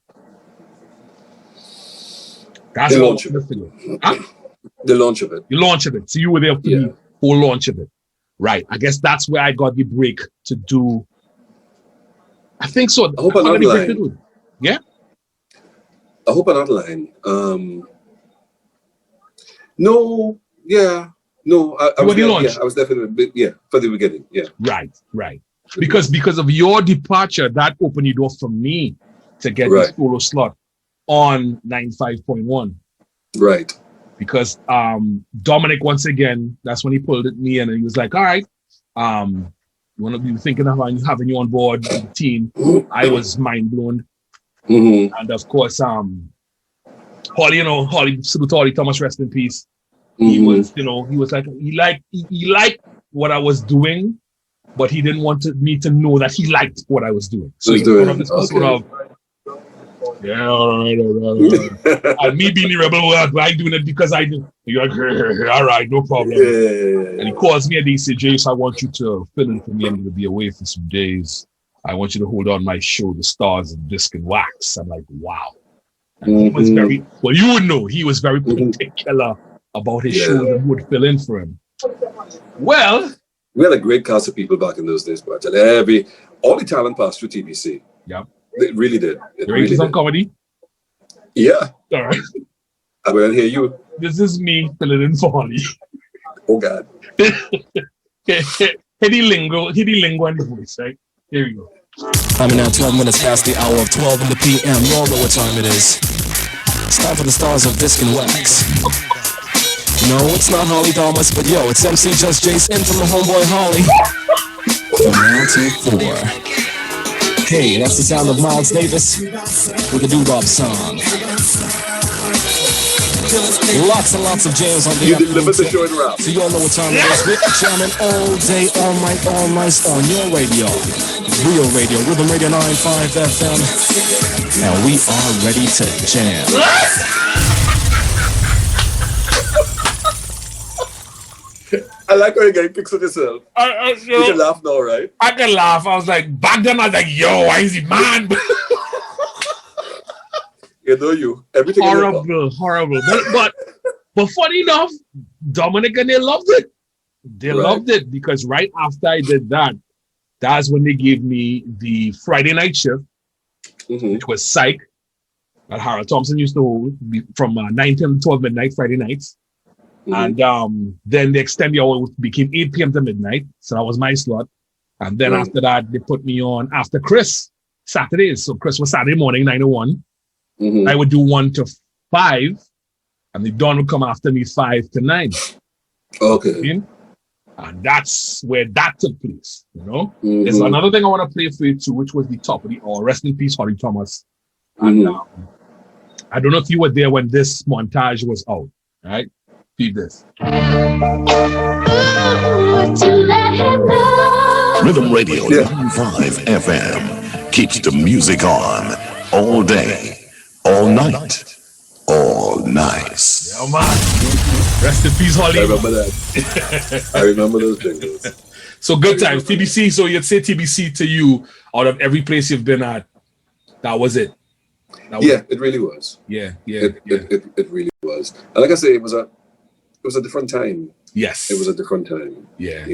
That's The launch of it. The launch of it. The launch of it. So you were there for the whole launch of it. Right. I guess that's where I got the break to do. I think so. I hope I'm not lying. Yeah? I hope I'm not lying. No, yeah. No, I was the there, launch? yeah, I was definitely, for the beginning, yeah. Right. Because of your departure, that opened the door for me to get the solo slot on 95.1. Right. Because Dominic, once again, that's when he pulled at me and he was like, all right, we want to be thinking of having you on board the team. I was mind blown. And of course, Holly, salute to Holly Thomas, rest in peace. He was, he was like, he liked what I was doing, but he didn't want me to know that he liked what I was doing. So he put up this sort of, all right. And me being the rebel, I doing it because I do. You're like, all right, no problem. Yeah. And he calls me and he said, Jace, I want you to fill in for me. I'm going to be away for some days. I want you to hold on my show, The Stars of Disc and Wax. I'm like, wow. And he was very, well, you would know, he was very particular about his shows and would fill in for him. Well, we had a great cast of people back in those days, but all the talent passed through TBC. Yeah. It really did. It really did. Some comedy? Yeah. All right. I'm going to hear you. This is me filling in for Holly. Oh, God. Hiddy lingo and the voice, right? Here we go. I'm now 12 minutes past the hour of 12 in the p.m. You all know what time it is. It's time for the Stars of Disc and Wax. No, it's not Holly Thomas, but yo, it's MC Jus Jase in from the homeboy Holly. From round 2-4. Hey, that's the sound of Miles Davis with the doo-wop song. Lots and lots of jams on the You delivered the show in rap. So you all know what time it is. We're jamming all day, all night, all night on your radio. Real radio, Rhythm Radio 95 FM. And we are ready to jam. I like how you're getting pics of yourself. You can laugh now, right? I can laugh. I was like, back then I was like, yo, why is he man? You know you. Everything Horrible. But funny enough, Dominic and they loved it. They loved it because right after I did that, that's when they gave me the Friday night shift, which was psych, that Harold Thompson used to hold from 9 to 12 midnight Friday nights. And then they extended the hour, became 8 p.m. to midnight. So that was my slot. And then after that, they put me on after Chris, Saturdays. So Chris was Saturday morning, 9 to 1. I would do 1 to 5. And the Dawn would come after me 5 to 9. Okay. And that's where that took place, you know? There's another thing I want to play for you too, which was the top of the hour. Rest in peace, Holly Thomas. And I don't know if you were there when this montage was out, right? Feed this. Rhythm Radio 95 FM keeps the music on all day, all night, all nice. Yeah, man. Rest in peace, Holly. I remember that. I remember those jingles. So good times. TBC, so you'd say TBC to you, out of every place you've been at, that was it. It really was. It really was. And like I say, it was a different time. Yes. It was a different time. Yeah.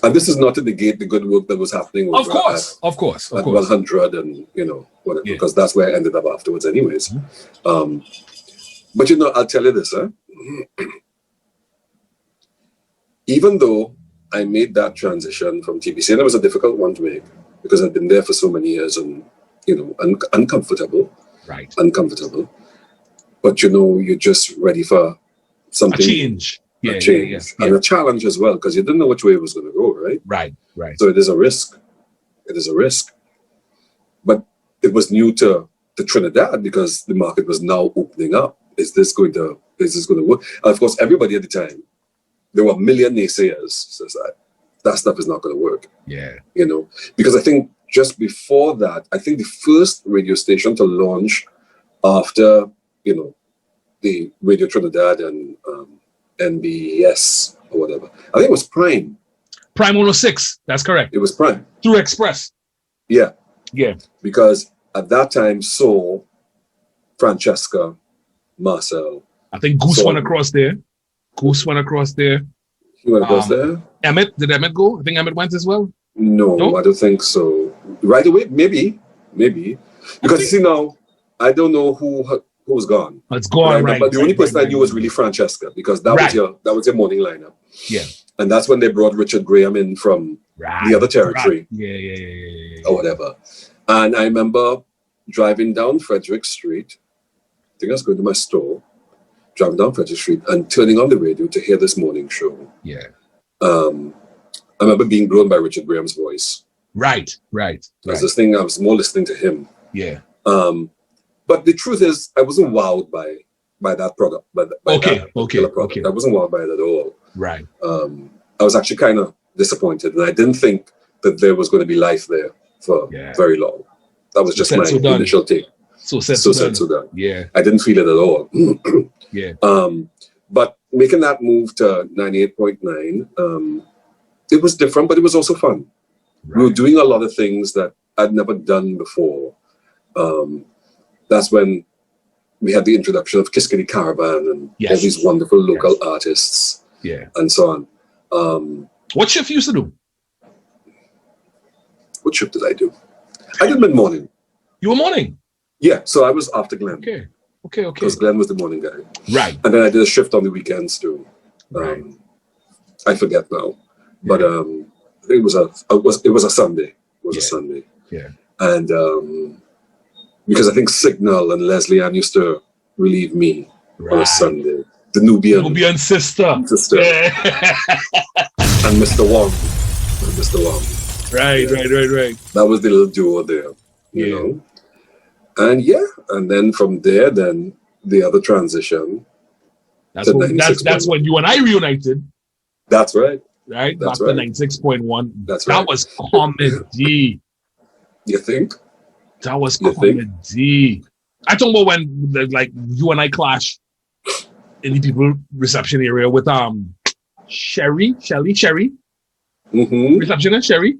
And this is not to negate the good work that was happening. Of course. At 100 and, whatever, because that's where I ended up afterwards anyways. But I'll tell you this, even though I made that transition from TBC, and it was a difficult one to make because I'd been there for so many years and, uncomfortable. Right. Uncomfortable. But, you're just ready for something. A change. A change. And a challenge as well, because you didn't know which way it was going to go, right? Right. So it is a risk. But it was new to Trinidad because the market was now opening up. Is this going to work? And of course, everybody at the time, there were a million naysayers. Says that stuff is not going to work. Yeah. Because I think just before that, I think the first radio station to launch after, the Radio Trinidad and NBS or whatever, I think it was Prime. Prime 106. That's correct. It was Prime. Through Express. Yeah. Yeah. Because at that time, Saul, Francesca, Marcel. I think Goose went across there. He went across there. Emmett, did Emmett go? I think Emmett went as well. No, I don't think so. Right away, maybe. Because you see now, I don't know who's gone. It's gone, right? But the only person I knew was really Francesca because that was your morning lineup. Yeah. And that's when they brought Richard Graham in from the other territory. Yeah. Or whatever. And I remember driving down Frederick Street. I think I was going to my store, driving down Frederick Street and turning on the radio to hear this morning show. Yeah. I remember being blown by Richard Graham's voice. Right. There's this thing, I was more listening to him. Yeah. But the truth is, I wasn't wowed by that product. Okay. I wasn't wowed by it at all. Right. I was actually kind of disappointed, and I didn't think that there was going to be life there for very long. That was just my initial take. So done. Yeah. I didn't feel it at all. Yeah. But making that move to 98.9, it was different, but it was also fun. Right. We were doing a lot of things that I'd never done before. That's when we had the introduction of Kiss Kitty Caravan and all these wonderful local artists and so on. What shift you used to do? What shift did I do? I did mid-morning. You were morning? Yeah, so I was after Glenn. Okay. Because Glenn was the morning guy. Right. And then I did a shift on the weekends too. I forget now. But I think it was a Sunday. It was a Sunday. Yeah. And because I think Signal and Leslie Ann used to relieve me on a Sunday. The Nubian sister. Yeah. And Mr. Wong. Right. That was the little duo there, you know. And and then from there, then the other transition. That's when you and I reunited. That's right. Right? That's Back right. to 96.1. That's that right. was comedy. You think? That was You comedy. I talk about when like you and I clashed in the people reception area with Shelly, Mm-hmm. receptionist Sherry,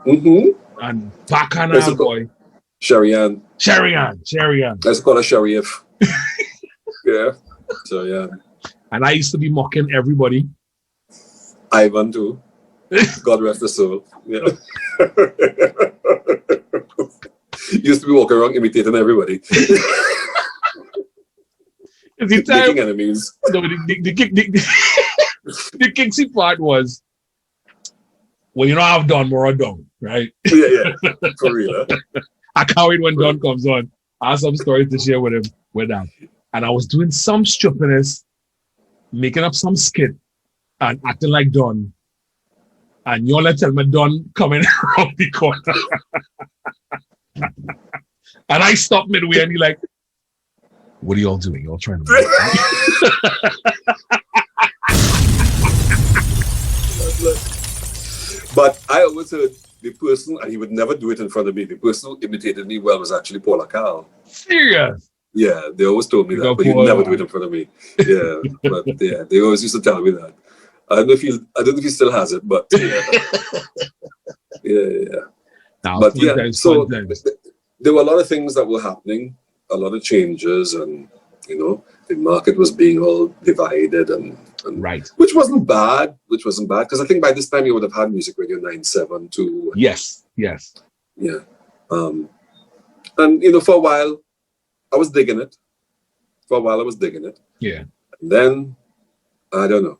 Mm-hmm. and Bacchanal boy. Sharian. Sherian. Let's call her Sharif. Yeah. So yeah. And I used to be mocking everybody. Ivan too. God rest his soul. Yeah. Used to be walking around imitating everybody. Making enemies. No, the kicksy part was, well, you know, I've done more done, right? Yeah. For real. Huh? I can't wait when Don comes on. I have some stories to share with him with that. And I was doing some stupidness, making up some skit and acting like Don. And y'all tell me Don coming around the corner. And I stopped midway and he like, what are y'all doing? Y'all trying to But I always heard the person, and he would never do it in front of me, the person who imitated me well was actually Paula Carl. Serious? Yeah, they always told me that, but he'd never do it in front of me. Yeah, but yeah, they always used to tell me that. I don't know if he still has it, but yeah. Now, But yeah, so there were a lot of things that were happening, a lot of changes, and you know, the market was being all divided and right, which wasn't bad because I think by this time you would have had Music Radio 97 too. Yes. Yeah. And you know, for a while I was digging it. Yeah. And then I don't know.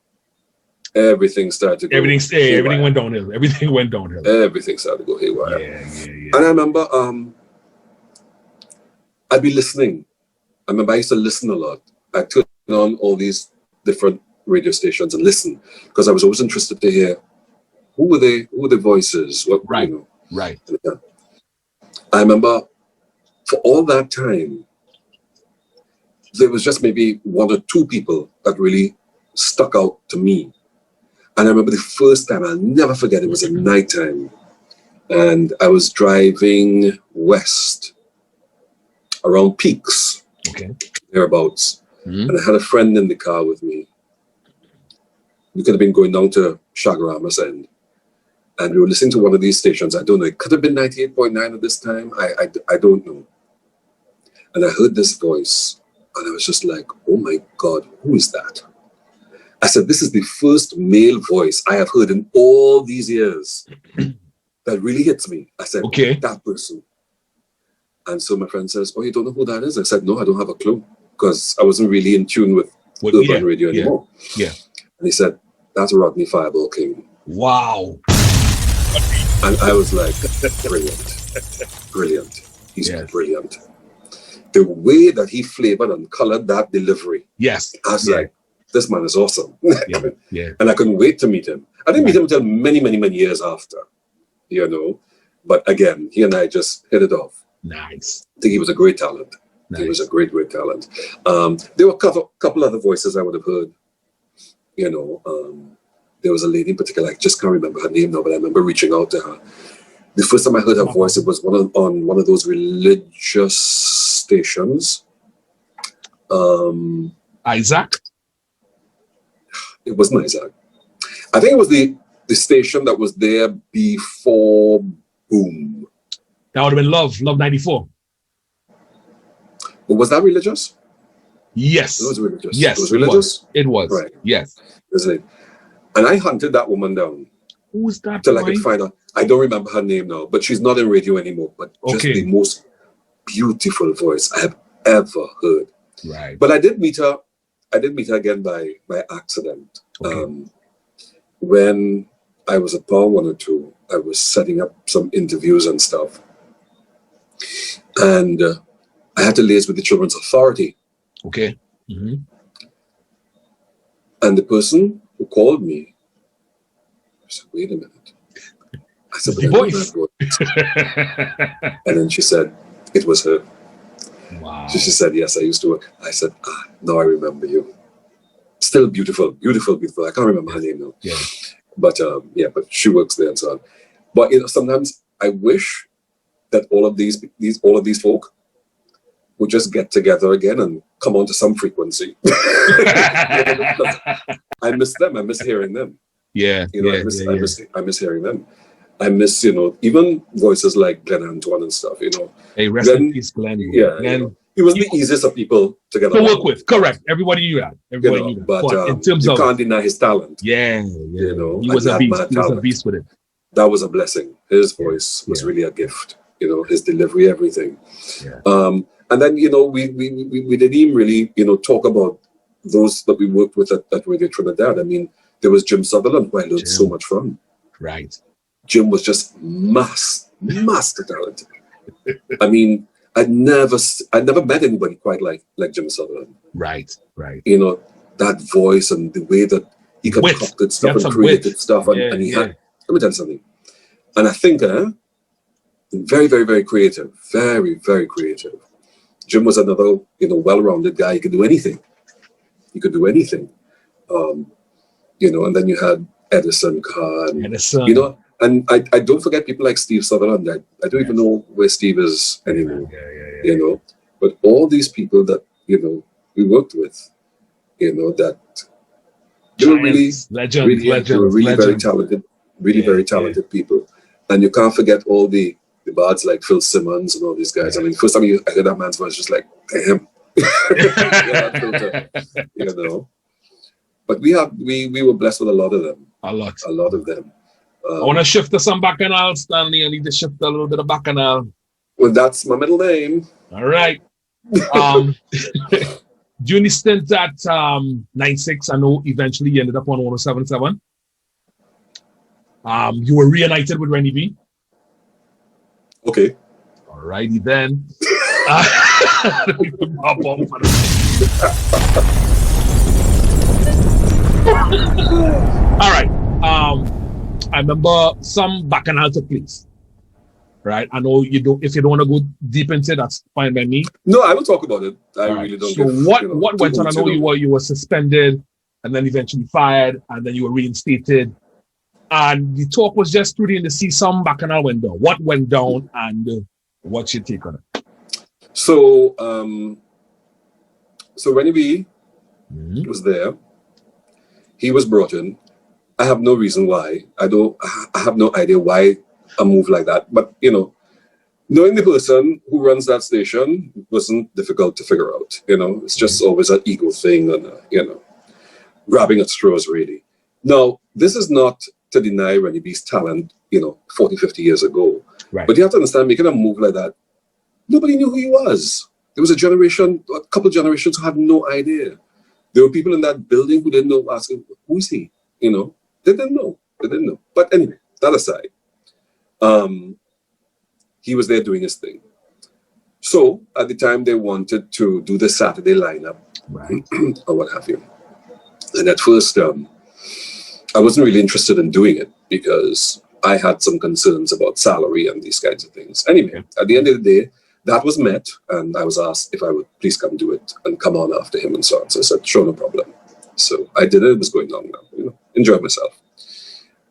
Everything started to go everything went downhill. Everything started to go haywire. Yeah. And I remember I'd be listening. I remember I used to listen a lot. I turned on all these different radio stations and listen because I was always interested to hear who were the voices. Right. You know. Right. Yeah. I remember for all that time, there was just maybe one or two people that really stuck out to me. And I remember the first time, I'll never forget, it was at nighttime. And I was driving west around Peaks, thereabouts. Mm-hmm. And I had a friend in the car with me. We could have been going down to Chaguaramas End. And we were listening to one of these stations. I don't know, it could have been 98.9 at this time. I don't know. And I heard this voice. And I was just like, oh my God, who is that? I said, this is the first male voice I have heard in all these years that really hits me. I said, that person. And so my friend says, oh, you don't know who that is? I said, no, I don't have a clue because I wasn't really in tune with urban radio anymore. Yeah. And he said, that's Rodney Fireball King. Wow. And I was like, brilliant. He's brilliant. The way that he flavored and colored that delivery. Yes. I was like, this man is awesome. Yeah. And I couldn't wait to meet him. I didn't meet him until many, many, many years after, you know. But again, he and I just hit it off. Nice. I think he was a great talent. Nice. He was a great, great talent. There were a couple other voices I would have heard, you know. There was a lady in particular, I just can't remember her name now, but I remember reaching out to her. The first time I heard her voice, it was on one of those religious stations. Isaac? It wasn't Isaac. I think it was the station that was there before Boom. That would have been Love 94. But was that religious? Yes. It was religious. Yes. It was religious? It was. Right. Yes. And I hunted that woman down. Who was that? Till I could find her. I don't remember her name now, but she's not in radio anymore. But just the most beautiful voice I have ever heard. Right. But I did meet her again by accident. When I was at Power 102, I was setting up some interviews and stuff. And I had to liaise with the Children's Authority. Okay. Mm-hmm. And the person who called me, I said, wait a minute. I said, but I know that voice. And then she said, it was her. Wow. She said, yes, I used to work. I said, now I remember you. Still beautiful, beautiful, beautiful. I can't remember her name now. Yeah. But but she works there and so on. But sometimes I wish that all of these folk would just get together again and come onto some frequency. I miss them. I miss hearing them. Yeah. I miss hearing them. I miss, even voices like Glenn Antoine and stuff, Hey, rest in peace, Glenn. Yeah. Glenn, he was the easiest of people to get to along work with. Correct. Everybody knew that. Everybody knew that. But in terms you of, can't deny his talent. yeah. He was a beast. He was a beast with it. That was a blessing. His voice was really a gift. His delivery, everything. Yeah. And then, we didn't even really, talk about those that we worked with at Radio Trinidad. I mean, there was Jim Sutherland, who I learned so much from. Right. Jim was just master talented. I mean, I'd never met anybody quite like Jim Sutherland. Right. That voice and the way that he concocted stuff and created stuff. And he had, let me tell you something. And I think, very, very, very creative. Very, very creative. Jim was another, well-rounded guy. He could do anything. And then you had Edison, Carr, and I don't forget people like Steve Sutherland. I don't even know where Steve is anymore. But all these people that we worked with, that they were really very talented, very talented people. And you can't forget all the bards like Phil Simmons and all these guys. I mean, first time I heard that man's voice, just like, damn. But we were blessed with a lot of them. A lot of them. I want to shift to some Bacchanal, Stanley. I need to shift a little bit of Bacchanal. Well, that's my middle name. All right. During the stint at 96, I know eventually you ended up on 107.7. You were reunited with Rennie B. Okay. All righty then. All right. I remember some Bacchanal took place. Right? I know you don't. If you don't want to go deep into it, that's fine by me. No, I will talk about it. I really don't. So what went on? I know you were suspended, and then eventually fired, and then you were reinstated. And the talk was just through to see some Bacchanal went down. What went down, and what's your take on it? So, Rennie B was there. He was brought in. I have no reason why. I have no idea why a move like that. But knowing the person who runs that station wasn't difficult to figure out. It's just always an ego thing and grabbing at straws really. Now, this is not to deny Rennie B's talent, 40, 50 years ago. Right. But you have to understand, making a move like that, nobody knew who he was. There was a couple of generations who had no idea. There were people in that building who didn't know, asking, who is he? They didn't know. But anyway, that aside, he was there doing his thing. So at the time they wanted to do the Saturday lineup, right, or what have you. And at first, I wasn't really interested in doing it because I had some concerns about salary and these kinds of things. Anyway, at the end of the day, that was met, and I was asked if I would please come do it and come on after him and so on. So I said, sure, no problem. So I did it. It was going on now, enjoyed myself.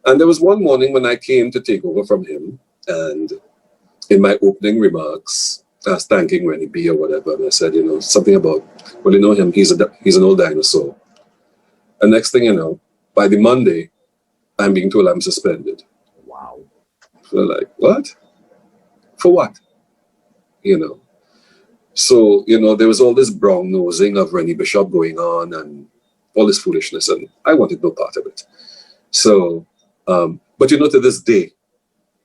And there was one morning when I came to take over from him, and in my opening remarks, I was thanking Rennie B or whatever, and I said, something about, well, him, he's an old dinosaur. And next thing you know, by the Monday, I'm being told I'm suspended. Wow. So like, what? For what? So, there was all this brown nosing of Rennie Bishop going on and all this foolishness, and I wanted no part of it. So, but to this day,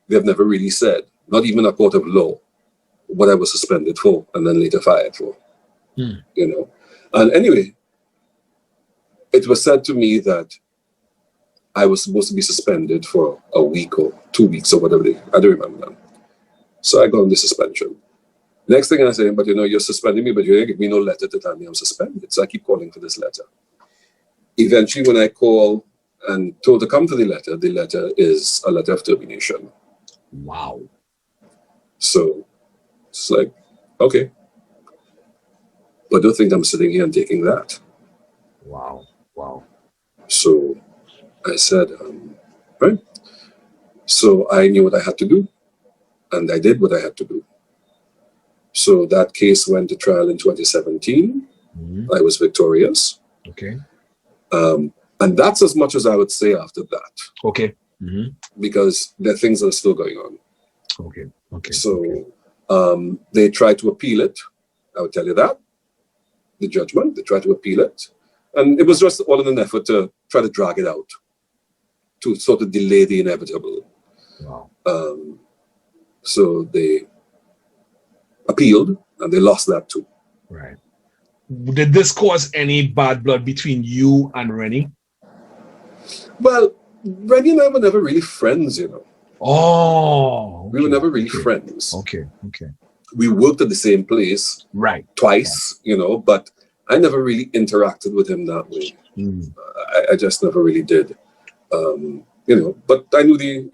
they have never really said, not even a court of law, what I was suspended for and then later fired for. And anyway, it was said to me that I was supposed to be suspended for a week or 2 weeks or whatever. I don't remember now. So I got on the suspension. Next thing I say, but you're suspending me, but you didn't give me no letter to tell me I'm suspended. So I keep calling for this letter. Eventually, when I call and told to come for the letter is a letter of termination. Wow. So it's like, okay. but don't think I'm sitting here and taking that. Wow. So I said, right. So I knew what I had to do, and I did what I had to do. So that case went to trial in 2017. I was victorious. Okay. And that's as much as I would say after that. Okay. Because there are things that are still going on. Okay. So they tried to appeal it. I would tell you that. The judgment, they tried to appeal it. And it was just all in an effort to try to drag it out, to sort of delay the inevitable. Wow. So they appealed, and they lost that too. Right. Did this cause any bad blood between you and Rennie? Well, Rennie and I were never really friends, you know. Oh. We were never really friends. Okay. We worked at the same place twice, you know, but I never really interacted with him that way. I just never really did. You know, but I knew the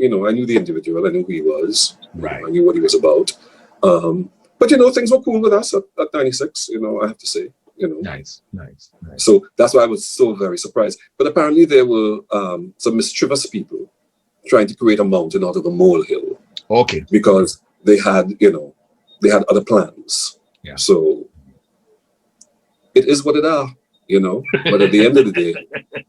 individual. I knew who he was. Right. I knew what he was about. But you know, things were cool with us at 96. You know, I have to say. You know. Nice. So that's why I was so very surprised. But apparently there were some mischievous people trying to create a mountain out of a molehill. Okay. Because they had other plans. Yeah. So it is what it are, you know. But at the end of the day,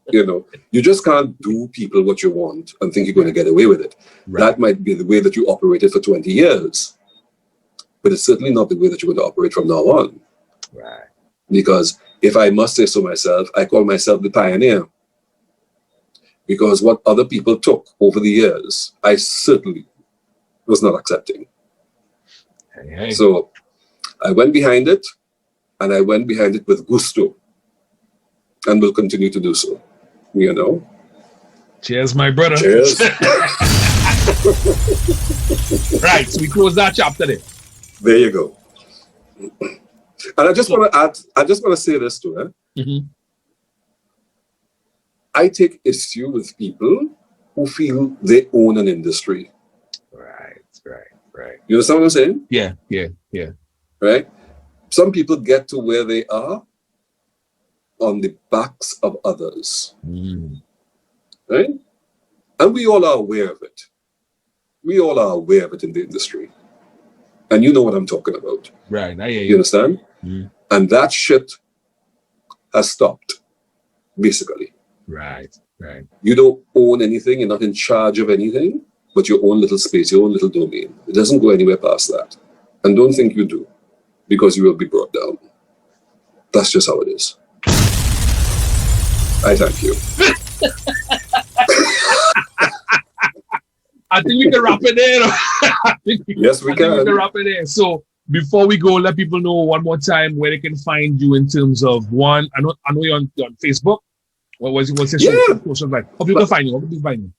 you know, you just can't do people what you want and think you're going to get away with it. Right. That might be the way that you operated for 20 years, but it's certainly not the way that you're going to operate from now on. Right. Because if I must say so myself, I call myself the pioneer. Because what other people took over the years, I certainly was not accepting. Hey. So I went behind it, and I went behind it with gusto, and will continue to do so, you know. Cheers, my brother. Cheers. Right, so we close that chapter there. There you go. And I just want to say this too. I take issue with people who feel they own an industry. Right. You understand what I'm saying? Yeah. Right? Some people get to where they are on the backs of others. Right? And we all are aware of it. We all are aware of it in the industry. And you know what I'm talking about. Right. I hear You you. understand? And that shit has stopped, basically. Right. You don't own anything, you're not in charge of anything, but your own little space, your own little domain. It doesn't go anywhere past that. And don't think you do, because you will be brought down. That's just how it is. I thank you. I think we can wrap it there. Yes, we can. We can wrap it there. So before we go, let people know one more time where they can find you in terms of one. I know you're on Facebook. What's your social like? How people find you?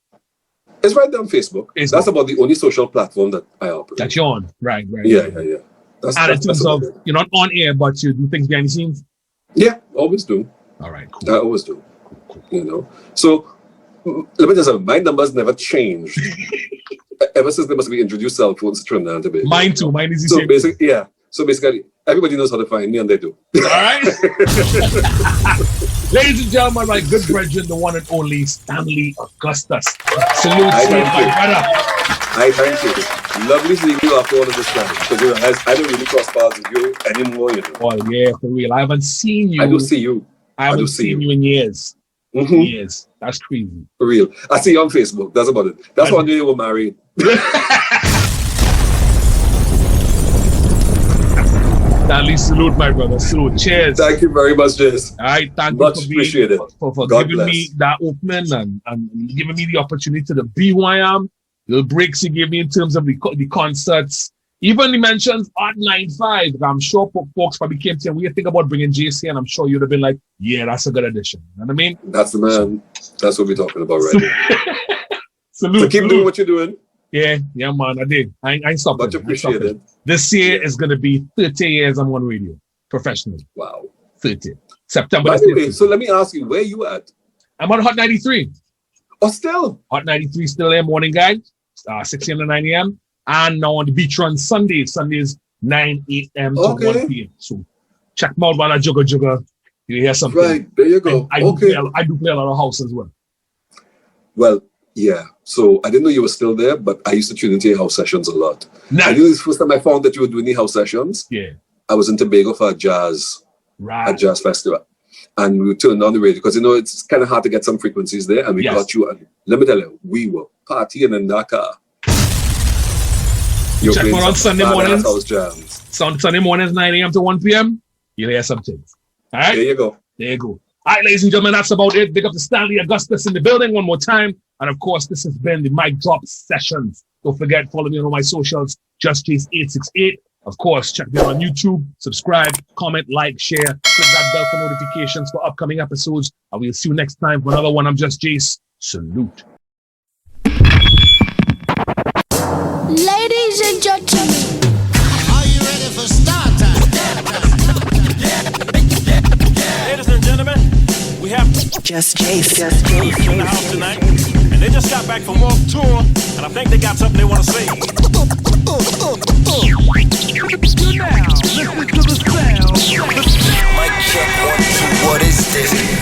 It's right there on Facebook. That's about the only social platform that I operate. That you're on. Right. Yeah. And in terms of, you're not on air, but you do things behind the scenes? Yeah, always do. All right, cool. I always do. Cool. You know? So, let me just say, my numbers never changed. Ever since they must be introduced cell phones to Trinidad and Tobago. Mine too. Mine is the same. So basically, everybody knows how to find me, and they do. All right. Ladies and gentlemen, my good brethren, the one and only Stanley Augustus. Salute to you, my brother. I thank you. Lovely seeing you after all of this time. Because I don't really cross paths with you anymore, you know. Oh, yeah, for real. I haven't seen you. I do see you. I haven't seen you in years. Years. That's crazy. For real. I see you on Facebook. That's about it. That's one day you were married. Stanley, salute, my brother. Salute. Cheers. Thank you very much, Jess. All right, thank much you appreciated. for giving me that opening and giving me the opportunity to be who I am. The breaks you gave me in terms of the concerts. Even the mentions Art 95. I'm sure folks probably came to you. We think about bringing JC, and I'm sure you'd have been like, yeah, that's a good addition. You know what I mean? That's the man. That's what we're talking about right now. Salute. So keep doing what you're doing. Yeah, man, I did. I ain't stopping. Much appreciated. This year is going to be 30 years I'm on radio, professionally. Wow. 30. September. By the way, so let me ask you, where you at? I'm on Hot 93. Oh, still? Hot 93 still there, morning guys, 6 a.m. to 9 a.m. And now on the beach run Sundays 9 a.m. to 1 p.m. So check me out while I jugger. You hear something? Right, there you go. I do play a lot of house as well. Well, yeah. So I didn't know you were still there, but I used to tune into your house sessions a lot. Nice. I knew this first time I found that you were doing the house sessions. Yeah. I was in Tobago for a jazz festival. And we turned on the radio because, it's kind of hard to get some frequencies there. And we got you. And let me tell you, we were partying in that car. You're check me out on Sunday mornings. House jams. Sunday mornings, 9 a.m. to 1 p.m. You'll hear some things. All right? There you go. All right, ladies and gentlemen, that's about it. Big up to Stanley Augustus in the building one more time. And of course, this has been the Mic Drop Sessions. Don't forget, follow me on all my socials, Jus Jase 868. Of course, check me out on YouTube, subscribe, comment, like, share, click that bell for notifications for upcoming episodes. And we'll see you next time for another one. I'm Jus Jase. Salute. Ladies and gentlemen, Are you ready for start time? Ladies and gentlemen, we have Jus Jase in the house tonight, and they just got back from World Tour, and I think they got something they want to say. Mic check 1 2, what is this?